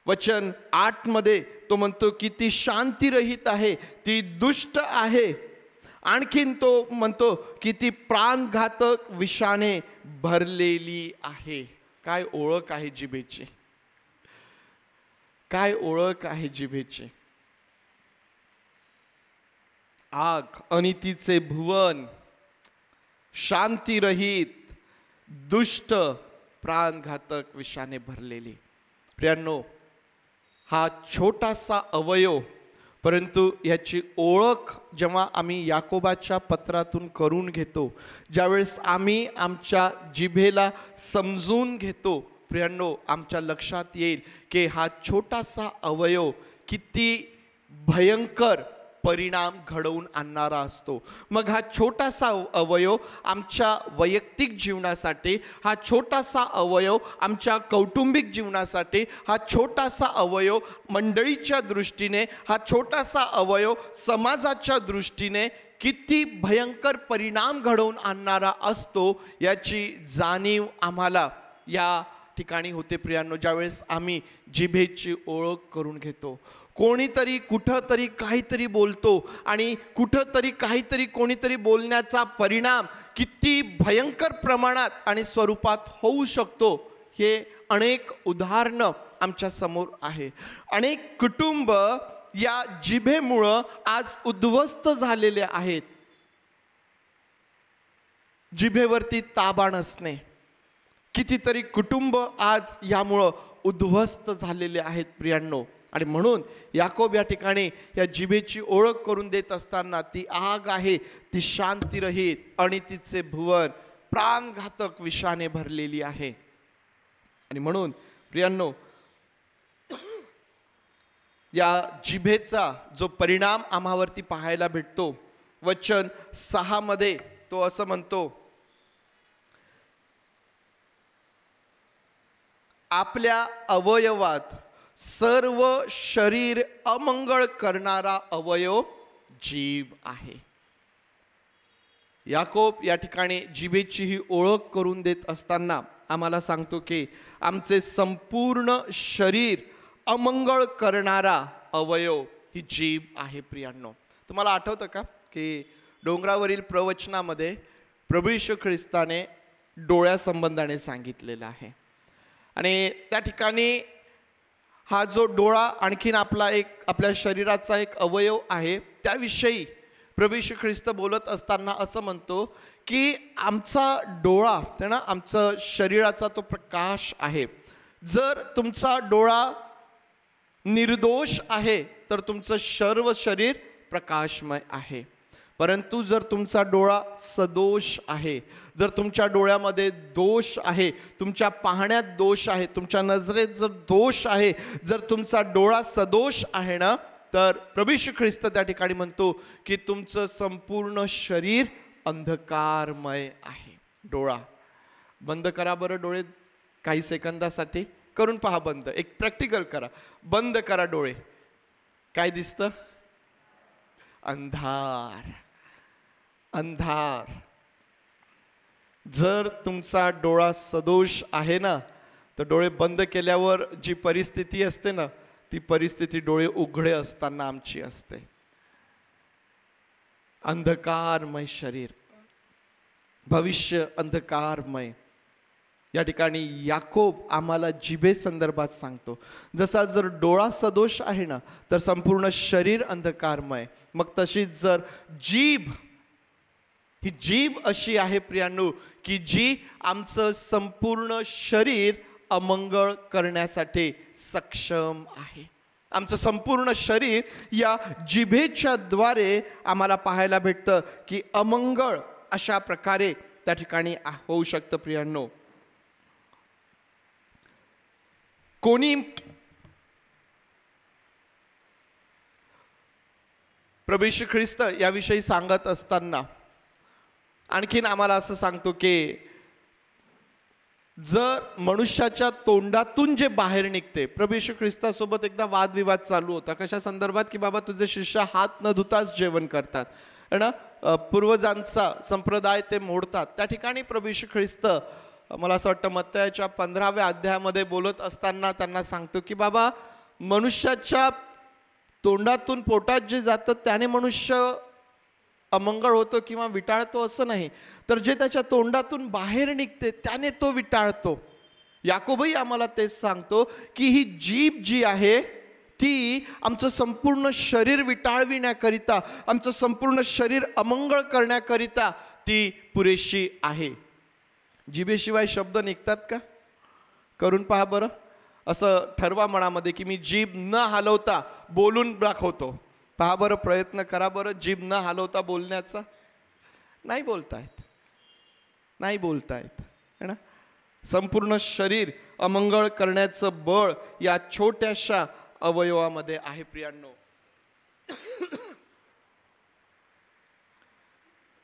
वचन 8 मध्ये तो म्हणतो की ती शांतीरहित आहे, ती दुष्ट आहे. आणखीन तो म्हणतो की ती प्राणघातक विषाने भरलेली आहे. काय ओळख आहे जिभेची, काय ओळख आहे जिभेची. आग, अनितीचे भुवन, शांतीरहित, दुष्ट, प्राणघातक विषाने भरलेली. प्रियांनो, हा छोटासा अवयव, परंतु याची ओळख जेव्हा आम्ही याकोबाच्या पत्रातून करून घेतो, ज्यावेळेस आम्ही आमच्या जिभेला समजून घेतो, प्रियांनो, आमच्या लक्षात येईल की हा छोटासा अवयव किती भयंकर परिणाम घडवून आणणारा असतो. मग हा छोटासा अवयव आमच्या वैयक्तिक जीवनासाठी, हा छोटासा अवयव आमच्या कौटुंबिक जीवनासाठी, हा छोटासा अवयव मंडळीच्या दृष्टीने, हा छोटासा अवयव समाजाच्या दृष्टीने किती भयंकर परिणाम घडवून आणणारा असतो याची जाणीव आम्हाला या ठिकाणी होते प्रियांनो, ज्यावेळेस आम्ही जिभेची ओळख करून घेतो. कोणीतरी कुठंतरी काहीतरी बोलतो आणि कुठंतरी काहीतरी कोणीतरी बोलण्याचा परिणाम किती भयंकर प्रमाणात आणि स्वरूपात होऊ शकतो हे अनेक उदाहरणं आमच्या समोर आहे. अनेक कुटुंब या जिभेमुळं आज उद्ध्वस्त झालेले आहेत. जिभेवरती ताबा नसणे, कितीतरी कुटुंब आज यामुळं उद्ध्वस्त झालेले आहेत प्रियांनो. आणि म्हणून याकोब या ठिकाणी या जिभेची ओळख करून देत असताना ती आग आहे, ती शांतिरहित आणि तिचे भुवन प्राणघातक विषाने भरलेली आहे. आणि म्हणून प्रियांनो, या जिभेचा जो परिणाम आम्हावरती पाहायला भेटतो, वचन 6 मध्ये तो असं म्हणतो, आपल्या अवयवात सर्व शरीर अमंगळ करणारा अवयव जीभ आहे. याकोब या ठिकाणी जिभेची ही ओळख करून देत असताना आम्हाला सांगतो की आमचे संपूर्ण शरीर अमंगळ करणारा अवयव ही जीभ आहे. प्रियांनो, तुम्हाला आठवतं का की डोंगरावरील प्रवचनामध्ये प्रभू येशू ख्रिस्ताने डोळ्यासंबंधाने सांगितलेलं आहे. आणि त्या ठिकाणी हा जो डोळा आणखीन आपल्या शरीराचा एक अवयव आहे, त्याविषयी प्रभू येशू ख्रिस्त बोलत असताना असं म्हणतो की आमचा डोळा आहे ना, आमचा शरीराचा तो प्रकाश आहे. जर तुमचा डोळा निर्दोष आहे तर तुमचं सर्व शरीर प्रकाशमय आहे. परंतु जर तुमचा डोळा सदोष आहे, जर तुमच्या डोळ्यामध्ये दोष आहे, तुमच्या पाहण्यात दोष आहे, तुमच्या नजरेत जर दोष आहे, जर तुमचा डोळा सदोष आहे ना, तर प्रभू येशू ख्रिस्त त्या ठिकाणी म्हणतो की तुमचं संपूर्ण शरीर अंधकारमय आहे. डोळा बंद करा बरं, डोळे काही सेकंदासाठी करून पहा. बंद, एक प्रॅक्टिकल करा. बंद करा डोळे. काय दिसतं? अंधार, अंधार. जर तुमचा डोळा सदोष आहे ना, तर डोळे बंद केल्यावर जी परिस्थिती असते ना, ती परिस्थिती डोळे उघडे असताना आमची असते. अंधकारमय शरीर, भविष्य अंधकारमय. या ठिकाणी याकोब आम्हाला जिभे संदर्भात सांगतो, जसा जर डोळा सदोष आहे ना, तर संपूर्ण शरीर अंधकारमय. मग तशीच जर जीभ, ही जीभ अशी आहे प्रियांनो की जी आमचं संपूर्ण शरीर अमंगळ करण्यासाठी सक्षम आहे. आमचं संपूर्ण शरीर या जिभेच्या द्वारे आम्हाला पाहायला भेटतं की अमंगळ अशा प्रकारे त्या ठिकाणी होऊ शकतं. प्रियांनो, कोणी प्रभू येशू ख्रिस्त याविषयी सांगत असताना आणखीन आम्हाला असं सांगतो की जर मनुष्याच्या तोंडातून जे बाहेर निघते, प्रभू येशू ख्रिस्तासोबत एकदा वादविवाद चालू होता. कशा संदर्भात? की बाबा तुझे शिष्य हात न धुताच जेवण करतात ना, पूर्वजांचा संप्रदाय ते मोडतात. त्या ठिकाणी प्रभू येशू ख्रिस्त मला असं वाटतं मत्तयाच्या 15व्या अध्यायामध्ये बोलत असताना त्यांना सांगतो की बाबा मनुष्याच्या तोंडातून पोटात जे जातं त्याने मनुष्य अमंगळ होतो किंवा विटाळतो असं नाही, तर जे त्याच्या तोंडातून बाहेर निघते त्याने तो विटाळतो. याकोबही आम्हाला तेच सांगतो की ही जीभ जी आहे ती आमचं संपूर्ण शरीर विटाळविण्याकरिता, आमचं संपूर्ण शरीर अमंगळ करण्याकरिता ती पुरेशी आहे. जिभेशिवाय शब्द निघतात का? करून पहा बरं. असं ठरवा मनामध्ये की मी जीभ न हलवता बोलून दाखवतो. पहा बरं, प्रयत्न करा बरं जीभ न हलवता बोलण्याचा. नाही बोलतायत, नाही बोलतायत है ना. संपूर्ण शरीर अमंगळ करण्याचं बळ या छोट्याशा अवयवामध्ये आहे प्रियांनो.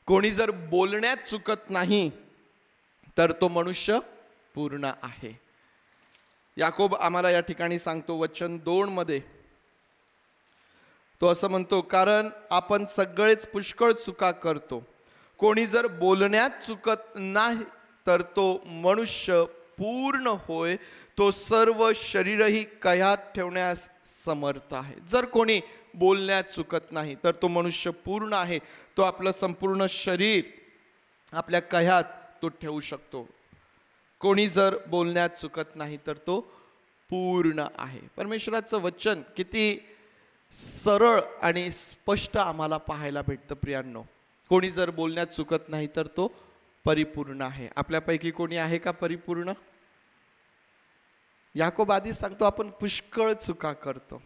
कोणी जर बोलण्यात चुकत नाही तर तो मनुष्य पूर्ण आहे. याकोब आम्हाला या ठिकाणी सांगतो वचन 2 मध्ये, तो असं म्हणतो, कारण आपण सगळेच पुष्कळ चुका करतो. कोणी जर बोलण्यात चुकत नाही तर तो मनुष्य पूर्ण होय, तो सर्व शरीरही कह्यात ठेवण्यास समर्थ आहे. जर कोणी बोलण्यात चुकत नाही तर तो मनुष्य पूर्ण आहे, तो आपलं संपूर्ण शरीर आपल्या कह्यात तो ठेवू शकतो. कोणी जर बोलण्यात चुकत नाही तर तो पूर्ण आहे. परमेश्वराचं वचन किती सरळ आणि स्पष्ट आम्हाला पाहायला भेटतं प्रियांनो. कोणी जर बोलण्यात चुकत नाही तर तो परिपूर्ण आहे. आपल्यापैकी कोणी आहे का परिपूर्ण? याकोब आधी सांगतो आपण पुष्कळ चुका करतो,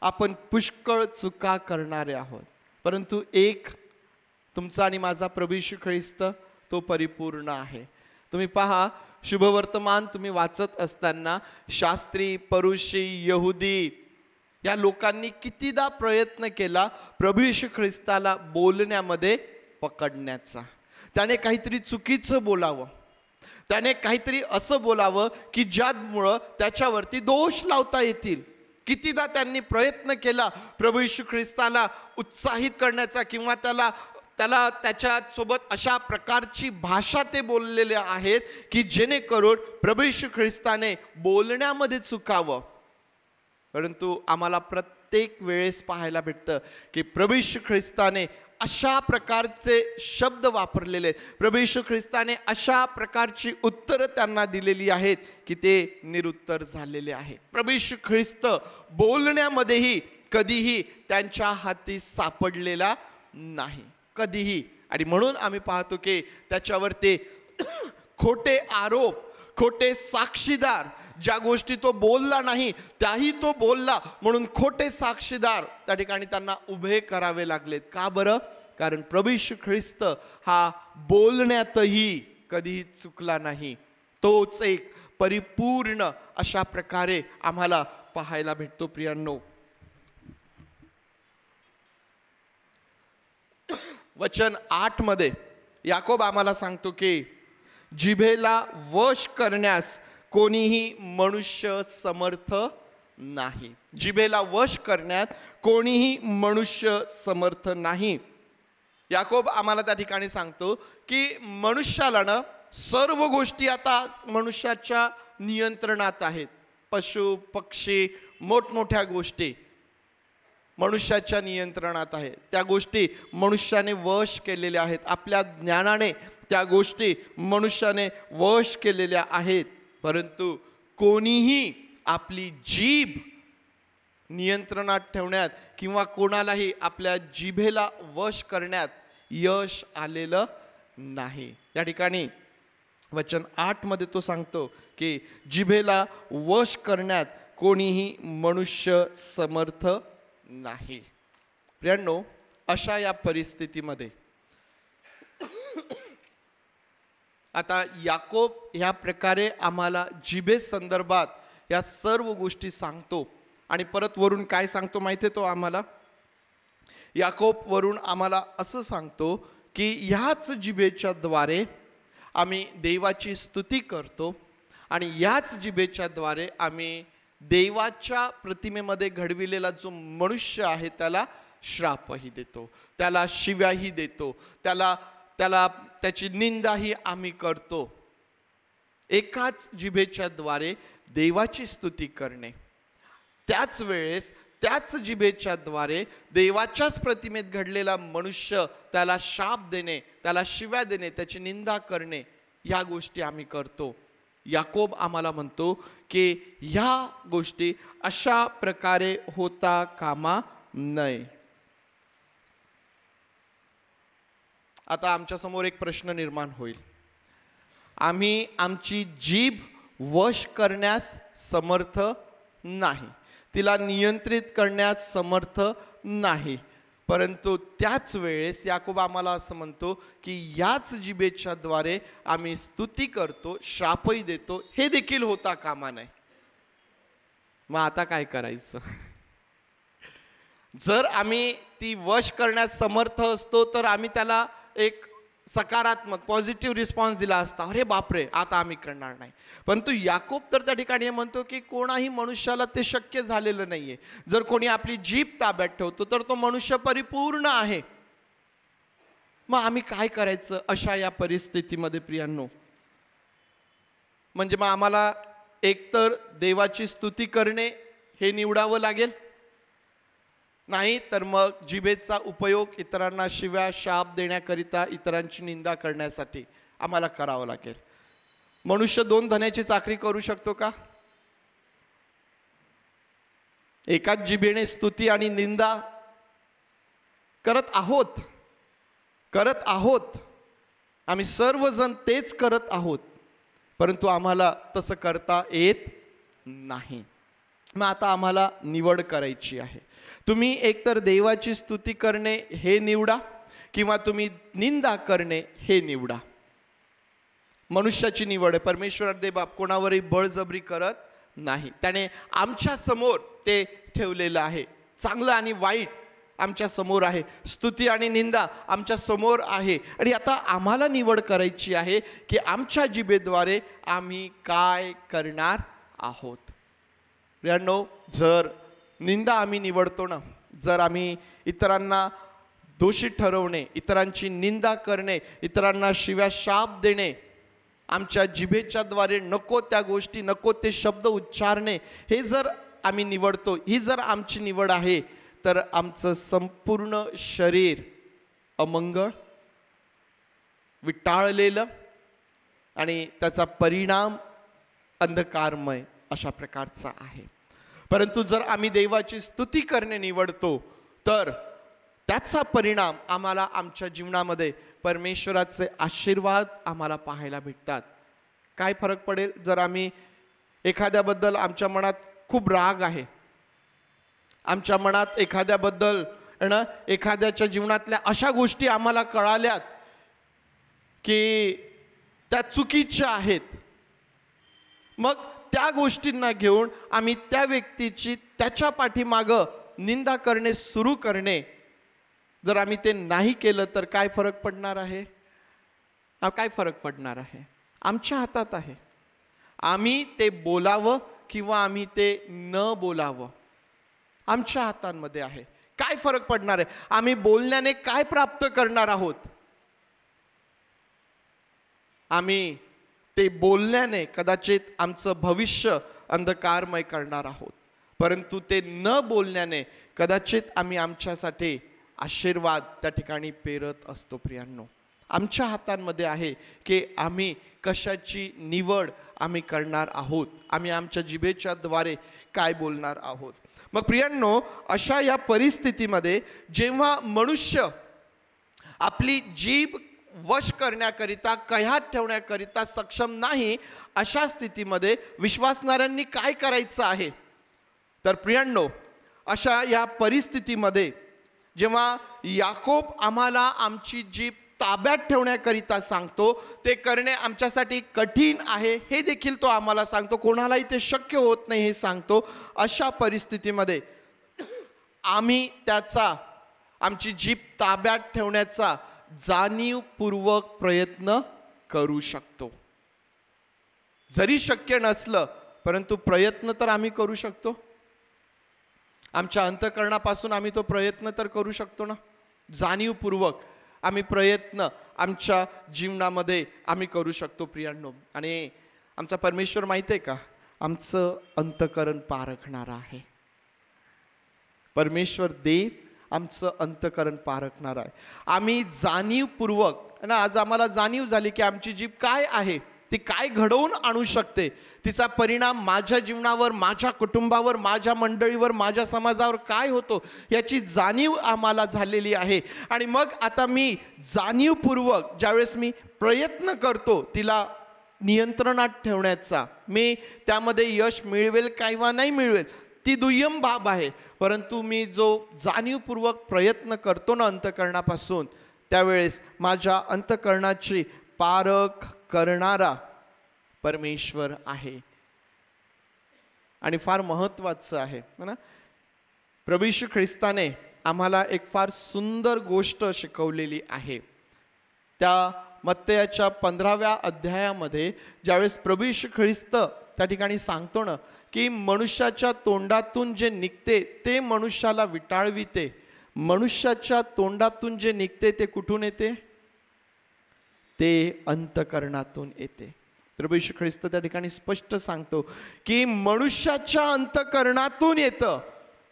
आपण पुष्कळ चुका करणारे आहोत, परंतु एक तुमचा आणि माझा प्रभू येशू ख्रिस्त तो परिपूर्ण आहे. तुम्ही पहा, शुभवर्तमान तुम्ही वाचत असताना शास्त्री, परुषी, यहुदी या लोकांनी कितीदा प्रयत्न केला प्रभू येशू ख्रिस्ताला बोलण्यामध्ये पकडण्याचा. त्याने काहीतरी चुकीचं बोलावं, त्याने काहीतरी असं बोलावं की ज्यामुळं त्याच्यावरती दोष लावता येतील. कितीदा त्यांनी प्रयत्न केला प्रभू येशू ख्रिस्ताला उत्साहित करण्याचा, किंवा त्याच्यासोबत अशा प्रकारची भाषा ते बोललेले आहेत की जेणेकरून प्रभू येशू ख्रिस्ताने बोलण्यामध्ये चुकावं. परंतु आम्हाला प्रत्येक वेळेस पाहायला भेटतं की प्रभू येशू ख्रिस्ताने अशा प्रकारचे शब्द वापरलेले आहेत, प्रभू येशू ख्रिस्ताने अशा प्रकारची उत्तरं त्यांना दिलेली आहेत की ते निरुत्तर झालेले आहे. प्रभू येशू ख्रिस्त बोलण्यामध्येही कधीही त्यांच्या हाती सापडलेला नाही, कधीही. आणि म्हणून आम्ही पाहतो की त्याच्यावर ते खोटे आरोप, खोटे साक्षीदार, ज्या गोष्टी तो बोलला नाही त्याही तो बोलला म्हणून खोटे साक्षीदार त्या ठिकाणी त्यांना उभे करावे लागलेत. का बरं? कारण प्रभू येशू ख्रिस्त हा बोलण्यातही कधीही चुकला नाही. तोच एक परिपूर्ण अशा प्रकारे आम्हाला पाहायला भेटतो प्रियांनो. वचन 8 मध्ये याकोब आम्हाला सांगतो की जिभेला वश करण्यास कोणीही मनुष्य समर्थ नाही. जिभेला वश करण्यात कोणीही मनुष्य समर्थ नाही. याकोब आम्हाला त्या ठिकाणी सांगतो की मनुष्याला ना सर्व गोष्टी आता मनुष्याच्या नियंत्रणात आहेत. पशु पक्षी मोठमोठ्या गोष्टी मनुष्याच्या नियंत्रणात आहेत. त्या गोष्टी मनुष्याने वश केलेल्या आहेत. आपल्या ज्ञानाने त्या गोष्टी मनुष्याने वश केलेल्या आहेत. परंतु कोणीही आपली जीभ नियंत्रणात ठेवण्यात किंवा कोणालाही आपल्या जिभेला वश करण्यात यश आलेलं नाही. या ठिकाणी वचन 8 मध्ये तो सांगतो की जिभेला वश करण्यात कोणीही मनुष्य समर्थ नाही. प्रियांनो, अशा या परिस्थितीमध्ये आता याकोब ह्या प्रकारे आम्हाला जिभे संदर्भात या सर्व गोष्टी सांगतो. आणि परत वरून काय सांगतो माहिती आहे तो आम्हाला? याकोब वरून आम्हाला असं सांगतो की ह्याच जिभेच्या द्वारे आम्ही देवाची स्तुती करतो आणि याच जिभेच्या द्वारे आम्ही देवाच्या प्रतिमेमध्ये घडविलेला जो मनुष्य आहे त्याला श्रापही देतो, त्याला शिव्याही देतो, त्याची निंदाही आम्ही करतो. एकाच जिभेच्या द्वारे देवाची स्तुती करणे, त्याच वेळेस त्याच जिभेच्या द्वारे देवाच्याच प्रतिमेत घडलेला मनुष्य त्याला शाप देणे, त्याला शिव्या देणे, त्याची निंदा करणे, या गोष्टी आम्ही करतो. याकोब आम्हाला म्हणतो की ह्या गोष्टी अशा प्रकारे होता कामा नये. आता आमच्या समोर एक प्रश्न निर्माण होईल. आम्ही आमची जीभ वश करण्यास समर्थ नाही, तिला नियंत्रित करण्यास समर्थ नाही, परंतु त्याच वेळेस याकोब आम्हाला असं म्हणतो की याच जिभेच्या द्वारे आम्ही स्तुती करतो, श्रापही देतो, हे देखील होता कामा नये. मग आता काय करायचं? जर आम्ही ती वश करण्यास समर्थ असतो तर आम्ही त्याला एक सकारात्मक पॉझिटिव्ह रिस्पॉन्स दिला असता, अरे बापरे आता आम्ही करणार नाही. परंतु याकोब तर त्या ठिकाणी हे म्हणतो की कोणाही मनुष्याला ते शक्य झालेलं नाहीये. जर कोणी आपली जीभ ताब्यात ठेवतो तर तो मनुष्य परिपूर्ण आहे. मग आम्ही काय करायचं अशा या परिस्थितीमध्ये प्रियांनो? म्हणजे मग आम्हाला एकतर देवाची स्तुती करणे हे निवडावं लागेल, नाही तर मग जिभेचा उपयोग इतरांना शिव्या शाप देण्याकरिता, इतरांची निंदा करण्यासाठी आम्हाला करावं लागेल. मनुष्य दोन धन्याची चाकरी करू शकतो का? एकाच जिभेने स्तुती आणि निंदा करत आहोत. आम्ही सर्वजण तेच करत आहोत, परंतु आम्हाला तसं करता येत नाही. मग आता आम्हाला निवड करायची आहे. तुम्ही एकतर देवाची स्तुती करणे हे निवडा किंवा तुम्ही निंदा करणे हे निवडा. मनुष्याची निवड आहे. परमेश्वर देवबाप कोणावरही बळजबरी करत नाही. त्याने आमच्या समोर ते ठेवलेलं आहे. चांगलं आणि वाईट आमच्या समोर आहे, स्तुती आणि निंदा आमच्या समोर आहे. आणि आता आम्हाला निवड करायची आहे की आमच्या जिभेद्वारे आम्ही काय करणार आहोत. प्रियांनो, जर निंदा आम्ही निवडतो ना, जर आम्ही इतरांना दोषी ठरवणे, इतरांची निंदा करणे, इतरांना शिव्या शाप देणे, आमच्या जिभेच्या द्वारे नको त्या गोष्टी, नको ते शब्द उच्चारणे, हे जर आम्ही निवडतो, ही जर आमची निवड आहे, तर आमचं संपूर्ण शरीर अमंगळ, विटाळलेलं आणि त्याचा परिणाम अंधकारमय अशा प्रकारचा आहे. परंतु जर आम्ही देवाची स्तुती करणे निवडतो तर त्याचा परिणाम आम्हाला आमच्या जीवनामध्ये परमेश्वराचे आशीर्वाद आम्हाला पाहायला भेटतात. काय फरक पडेल जर आम्ही एखाद्याबद्दल आमच्या मनात खूप राग आहे, आमच्या मनात एखाद्याबद्दल एखाद्याच्या जीवनातल्या अशा गोष्टी आम्हाला कळाल्यात की त्या चुकीच्या आहेत, मग त्या गोष्टींना घेऊन आम्ही त्या व्यक्तीची त्याच्या पाठीमागं निंदा करणे सुरू करणे, जर आम्ही ते नाही केलं तर काय फरक पडणार आहे? काय फरक पडणार आहे? आमच्या हातात आहे. आम्ही ते बोलावं किंवा आम्ही ते न बोलावं, आमच्या हातांमध्ये आहे. काय फरक पडणार आहे? आम्ही बोलण्याने काय प्राप्त करणार आहोत? आम्ही ते बोलण्याने कदाचित आमचं भविष्य अंधकारमय करणार आहोत, परंतु ते न बोलण्याने कदाचित आम्ही आमच्यासाठी आशीर्वाद त्या ठिकाणी पेरत असतो. प्रियांनो, आमच्या हातांमध्ये आहे की आम्ही कशाची निवड आम्ही करणार आहोत, आम्ही आमच्या जिभेच्या द्वारे काय बोलणार आहोत. मग प्रियांनो, अशा या परिस्थितीमध्ये जेव्हा मनुष्य आपली जीभ वश करण्याकरिता, कह्यात ठेवण्याकरिता सक्षम नाही, अशा स्थितीमध्ये विश्वासणाऱ्यांनी काय करायचं आहे? तर प्रियांनो, अशा या परिस्थितीमध्ये जेव्हा याकोब आम्हाला आमची जीभ ताब्यात ठेवण्याकरिता सांगतो, ते करणे आमच्यासाठी कठीण आहे हे देखील तो आम्हाला सांगतो. कोणालाही ते शक्य होत नाही हे सांगतो. अशा परिस्थितीमध्ये आम्ही आमची जीभ ताब्यात ठेवण्याचा जाणीवपूर्वक प्रयत्न करू शकतो. जरी शक्य नसलं, परंतु प्रयत्न तर आम्ही करू शकतो. आमच्या अंतःकरणापासून आम्ही तो प्रयत्न तर करू शकतो ना. जाणीवपूर्वक आम्ही प्रयत्न आमच्या जीवनामध्ये आम्ही करू शकतो. प्रियांनो, आणि आमचा परमेश्वर माहिती आहे का, आमचं अंतःकरण पारखणारा आहे. परमेश्वर देव आमचं अंतःकरण पारखणार आहे. आम्ही जाणीवपूर्वक ना, आज आम्हाला जाणीव झाली की आमची जीभ काय आहे, ती काय घडवून आणू शकते, तिचा परिणाम माझ्या जीवनावर, माझ्या कुटुंबावर, माझ्या मंडळीवर, माझ्या समाजावर काय होतो, याची जाणीव आम्हाला झालेली आहे. आणि मग आता मी जाणीवपूर्वक ज्यावेळेस मी प्रयत्न करतो तिला नियंत्रणात ठेवण्याचा, मी त्यामध्ये यश मिळवेल किंवा नाही मिळवेल ती दुय्यम बाब आहे, परंतु मी जो जाणीवपूर्वक प्रयत्न करतो ना अंतःकरणापासून, त्यावेळेस माझ्या अंतःकरणाची पारख करणारा परमेश्वर आहे. आणि फार महत्त्वाचं आहे ना, प्रभू येशू ख्रिस्ताने आम्हाला एक फार सुंदर गोष्ट शिकवलेली आहे. त्या मत्तेयाच्या 15व्या अध्यायामध्ये ज्यावेळेस प्रभू येशू ख्रिस्त त्या ठिकाणी सांगतो ना की मनुष्याच्या तोंडातून जे निघते ते मनुष्याला विटाळविते. मनुष्याच्या तोंडातून जे निघते ते कुठून येते? ते अंतकरणातून येते. प्रभू येशू ख्रिस्त त्या ठिकाणी स्पष्ट सांगतो की मनुष्याच्या अंतकरणातून येतं.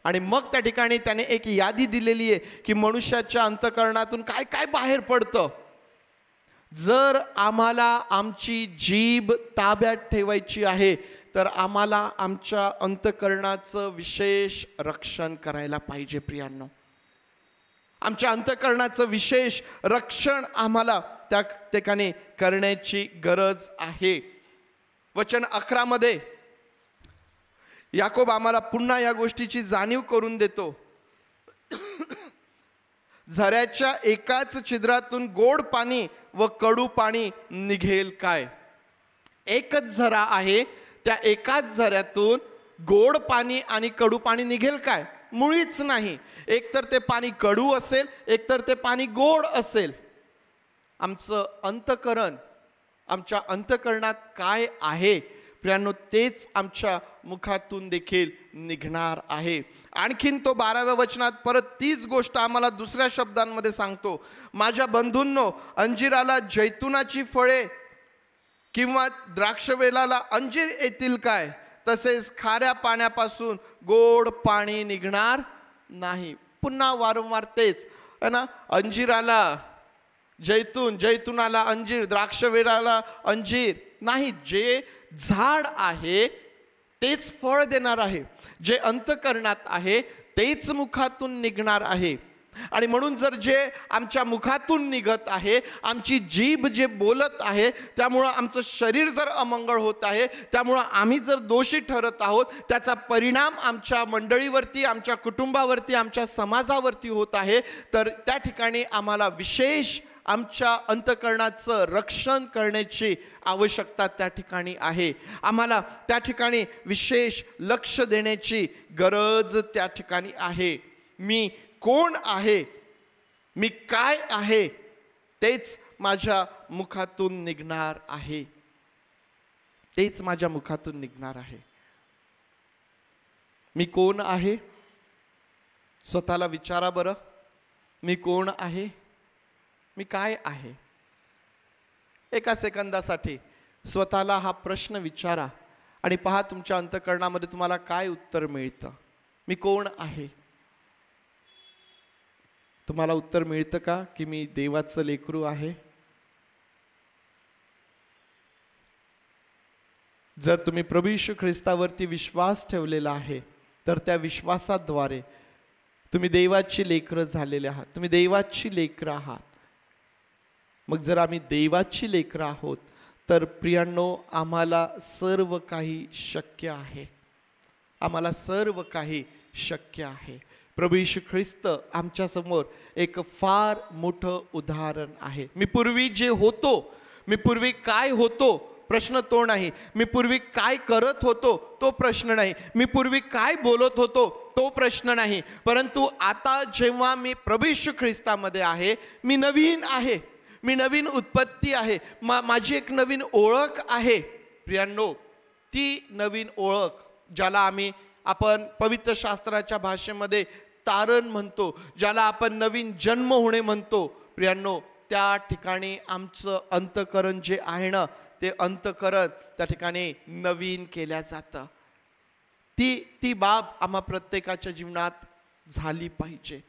आणि मग त्या ठिकाणी त्याने एक यादी दिलेली आहे की मनुष्याच्या अंतकरणातून काय काय बाहेर पडतं. जर आम्हाला आमची जीभ ताब्यात ठेवायची आहे तर आम्हाला आमच्या अंतकरणाचं विशेष रक्षण करायला पाहिजे प्रियांनो. आमच्या अंतकरणाचं विशेष रक्षण आम्हाला त्या ठिकाणी करण्याची गरज आहे. वचन 11 मध्ये याकोब आम्हाला पुन्हा या गोष्टीची जाणीव करून देतो. झऱ्याच्या एकाच छिद्रातून गोड पाणी व कडू पाणी निघेल काय? एकच झरा आहे, त्या एकाच झऱ्यातून गोड पाणी आणि कडू पाणी निघेल काय? मुळीच नाही. एकतर ते पाणी कडू असेल, एकतर ते पाणी गोड असेल. आमचं अंतकरण, आमच्या अंतकरणात काय आहे प्रियांनो, तेच आमच्या मुखातून देखील निघणार आहे. आणखीन तो 12व्या वचनात परत तीच गोष्ट आम्हाला दुसऱ्या शब्दांमध्ये सांगतो. माझ्या बंधूंनो, अंजिराला जैतुनाची फळे किंवा द्राक्षवेलाला अंजीर येतील काय? तसेच खाऱ्या पाण्यापासून गोड पाणी निघणार नाही. पुन्हा वारंवार तेच है ना. अंजिराला जैतून, जैतुनाला अंजीर, द्राक्षवेलाला अंजीर नाही. जे झाड आहे तेच फळ देणार आहे. जे अंतकरणात आहे तेच मुखातून निघणार आहे. आणि म्हणून जर जे आमच्या मुखातून निघत आहे, आमची जीभ जे बोलत आहे, त्यामुळं आमचं शरीर जर अमंगळ होत आहे, त्यामुळं आम्ही जर दोषी ठरत आहोत, त्याचा परिणाम आमच्या मंडळीवरती, आमच्या कुटुंबावरती, आमच्या समाजावरती होत आहे, तर त्या ठिकाणी आम्हाला विशेष आमच्या अंतकरणाचं रक्षण करण्याची आवश्यकता त्या ठिकाणी आहे. आम्हाला त्या ठिकाणी विशेष लक्ष देण्याची गरज त्या ठिकाणी आहे. मी कोण आहे, मी काय आहे, तेच माझ्या मुखातून निघणार आहे. तेच माझ्या मुखातून निघणार आहे. मी कोण आहे? स्वतःला विचारा बरं. मी कोण आहे? मी काय आहे? एका सेकंदासाठी स्वतःला हा प्रश्न विचारा आणि पहा तुमच्या अंतकरणामध्ये तुम्हाला काय उत्तर मिळतं. मी कोण आहे? तुम्हाला उत्तर मिळतं का की मी देवाचं लेकरू आहे? जर तुम्ही प्रभू येशू ख्रिस्तावरती विश्वास ठेवलेला आहे तर त्या विश्वासाद्वारे तुम्ही देवाची लेकरं झालेले आहात. तुम्ही देवाची लेकरं आहात. मग जर आम्ही देवाची लेकरं आहोत तर प्रियांनो, आम्हाला सर्व काही शक्य आहे. आम्हाला सर्व काही शक्य आहे. प्रभू येशू ख्रिस्त आमच्यासमोर एक फार मोठं उदाहरण आहे. मी पूर्वी जे होतो, मी पूर्वी काय होतो प्रश्न तो नाही. मी पूर्वी काय करत होतो तो प्रश्न नाही. मी पूर्वी काय बोलत होतो तो प्रश्न नाही. परंतु आता जेव्हा मी प्रभू येशू ख्रिस्तामध्ये आहे, मी नवीन आहे. मी नवीन उत्पत्ती आहे. माझी एक नवीन ओळख आहे. प्रियांनो, ती नवीन ओळख ज्याला आपण पवित्र शास्त्राच्या भाषेमध्ये तारण म्हणतो, ज्याला आपण नवीन जन्म होणे म्हणतो, प्रियांनो, त्या ठिकाणी आमचं अंतकरण जे आहे ना, ते अंतकरण त्या ठिकाणी नवीन केल्या जातं. ती बाब आम्हा प्रत्येकाच्या जीवनात झाली पाहिजे.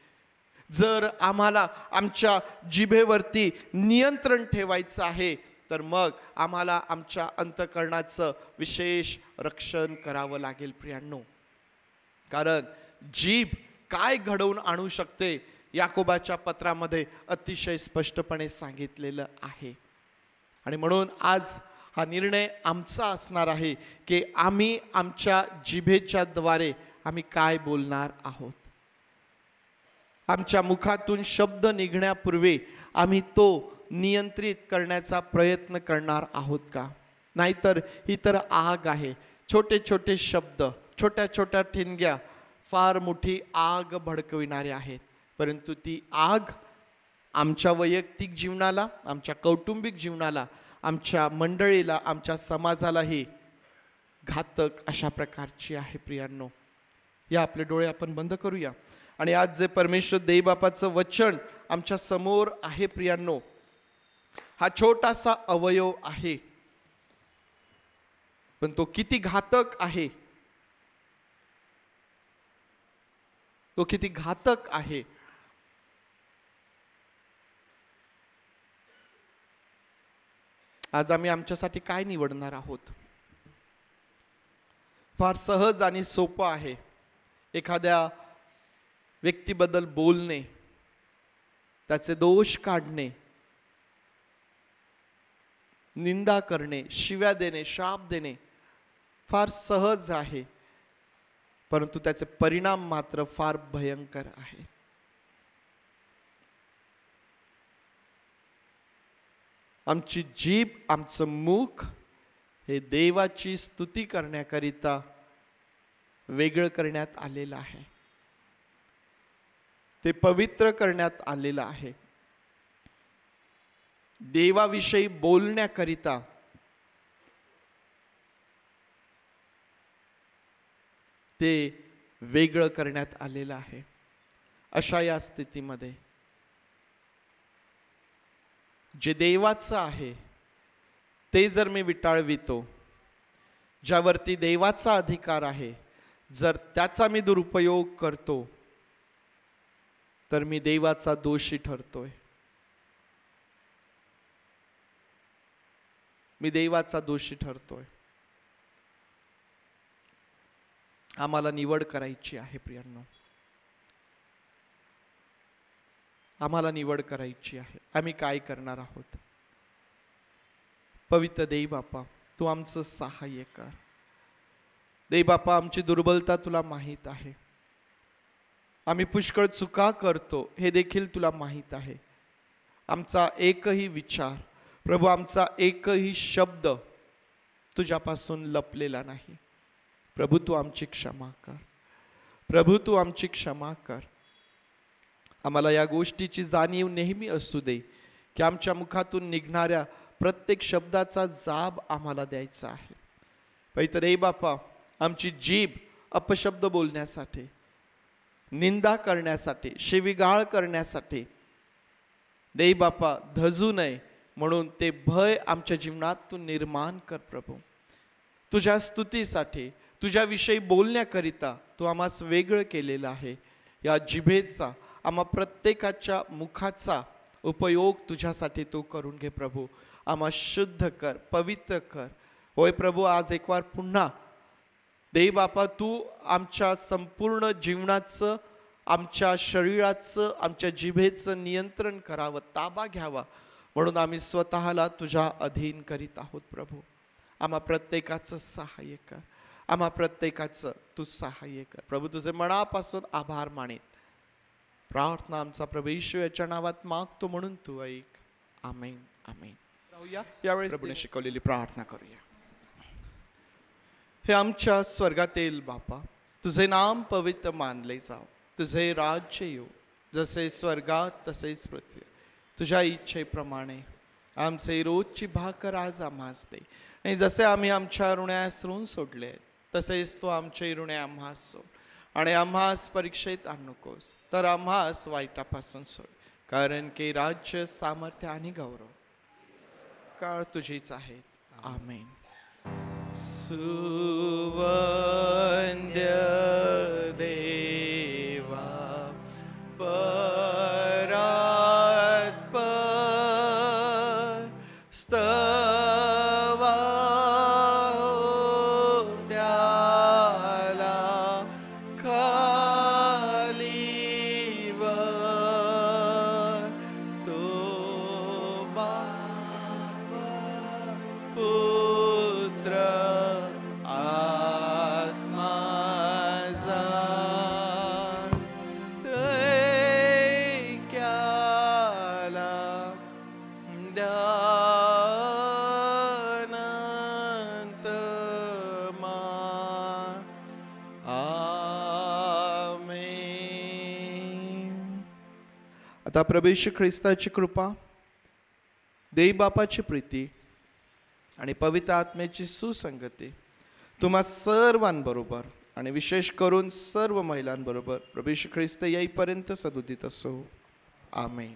जर आम्हाला आमच्या जिभेवरती नियंत्रण ठेवायचं आहे तर मग आम्हाला आमच्या अंतकरणाचं विशेष रक्षण करावं लागेल प्रियांनो. कारण जीभ काय घडवून आणू शकते याकोबाच्या पत्रामध्ये अतिशय स्पष्टपणे सांगितलेलं आहे. आणि म्हणून आज हा निर्णय आमचा असणार आहे की आम्ही आमच्या जिभेच्या द्वारे आम्ही काय बोलणार आहोत. आमच्या मुखातून शब्द निघण्यापूर्वी आम्ही तो नियंत्रित करण्याचा प्रयत्न करणार आहोत का? नाहीतर ही तर आग आहे. छोटे छोटे शब्द, छोट्या छोट्या ठिणग्या फार मोठी आग भडकविणारे आहेत. परंतु ती आग आमच्या वैयक्तिक जीवनाला, आमच्या कौटुंबिक जीवनाला, आमच्या मंडळीला, आमच्या समाजालाही घातक अशा प्रकारची आहे प्रियांनो. या आपले डोळे आपण बंद करूया आणि आज जे परमेश्वर देवबापाचं वचन आमच्या समोर आहे प्रियांनो, हा छोटासा अवयव आहे, पण तो किती घातक आहे, तो किती घातक आहे. आज आम्ही आमच्यासाठी काय निवडणार आहोत? फार सहज आणि सोपं आहे एखाद्या व्यक्तीबद्दल बोलणे, त्याचे दोष काढणे, निंदा करणे, शिव्या देणे, शाप देणे फार सहज आहे, परंतु त्याचे परिणाम मात्र फार भयंकर आहे. आमची जीभ, आमचं मुख हे देवाची स्तुती करण्याकरिता वेगळं करण्यात आलेलं आहे. ते पवित्र करण्यात आलेलं आहे. देवाविषयी बोलण्याकरिता ते वेगळं करण्यात आलेलं आहे. अशा या स्थितीमध्ये जे देवाचं आहे ते जर मी विटाळवितो, ज्यावरती देवाचा अधिकार आहे, जर त्याचा मी दुरुपयोग करतो, तर मी देवाचा दोषी ठरतोय. मी देवाचा दोषी ठरतोय. आम्हाला निवड करायची आहे प्रियांनो, आम्हाला निवड करायची आहे. आम्ही काय करणार आहोत? पवित्र देव बापा, तू आमचं सहाय्य कर. देव बापा, आमची दुर्बलता तुला माहीत आहे. आम्ही पुष्कळ चुका करतो हे देखील तुला माहीत आहे. आमचा एकही विचार प्रभू, आमचा एकही शब्द तुझ्यापासून लपलेला नाही. प्रभू तू आमची क्षमा कर. प्रभू तू आमची क्षमा कर. आम्हाला या गोष्टीची जाणीव नेहमी असू दे की आमच्या मुखातून निघणाऱ्या प्रत्येक शब्दाचा जाब आम्हाला द्यायचा आहे. पवित्र देव बापा, आमची जीभ अपशब्द बोलण्यासाठी, निंदा करण्यासाठी, शिवीगाळ करण्यासाठी देव बापा धजू नये म्हणून ते भय आमच्या जीवनात तू निर्माण कर. प्रभू, तुझ्या स्तुतीसाठी, तुझ्याविषयी बोलण्याकरिता तू आम्हास वेगळं केलेलं आहे. या जिभेचा, आम्हा प्रत्येकाच्या मुखाचा उपयोग तुझ्यासाठी तू करून घे. प्रभू, आम्हा शुद्ध कर, पवित्र कर. होय प्रभू, आज एक वार पुन्हा देव बापा तू आमच्या संपूर्ण जीवनाचं, आमच्या शरीराचं, आमच्या जिभेचं नियंत्रण करावं, ताबा घ्यावा म्हणून आम्ही स्वतःला तुझ्या अधीन करीत आहोत. प्रभू, आम्हा प्रत्येकाचं सहाय्य कर. आम्हा प्रत्येकाचं तू सहाय्य कर. प्रभू, तुझे मनापासून आभार मानित प्रार्थना आमचा प्रभू येशू याच्या नावात मागतो म्हणून तू ऐक. आमेन. आमेन. यावेळेस प्रभूने शिकवलेली प्रार्थना करूया. हे आमच्या स्वर्गातील बापा, तुझे नाम पवित्र मानले जाव. तुझे राज्य येऊ, जसे स्वर्गात तसेच पृथ्वी. तुझ्या इच्छेप्रमाणे आमचे रोजची भाकर आज आम्हास दे. आणि जसे आम्ही आमच्या ऋण्यास ऋण सोडले तसेच तो आमचे ऋणे आम्हास सोड. आणि आम्हास परीक्षेत आणू नकोस, तर आम्हास वाईटापासून सोड. कारण की राज्य, सामर्थ्य आणि गौरव काळ तुझीच आहेत. आमेन. सुवंद्य देवा परात्पर स्तवा हो त्याला खालीवर तो बाप पुत्र आत्मा जाण त्रैक्याला ध्यानंत मान. आमेन. आता प्रभू येशू ख्रिस्ताची कृपा, देव बापाची प्रीती आणि पवित्र आत्म्याची सुसंगती तुम्हा सर्वांबरोबर आणि विशेष करून सर्व महिलांबरोबर प्रभू येशू ख्रिस्त येईपर्यंत सदुदित असो. आमेन.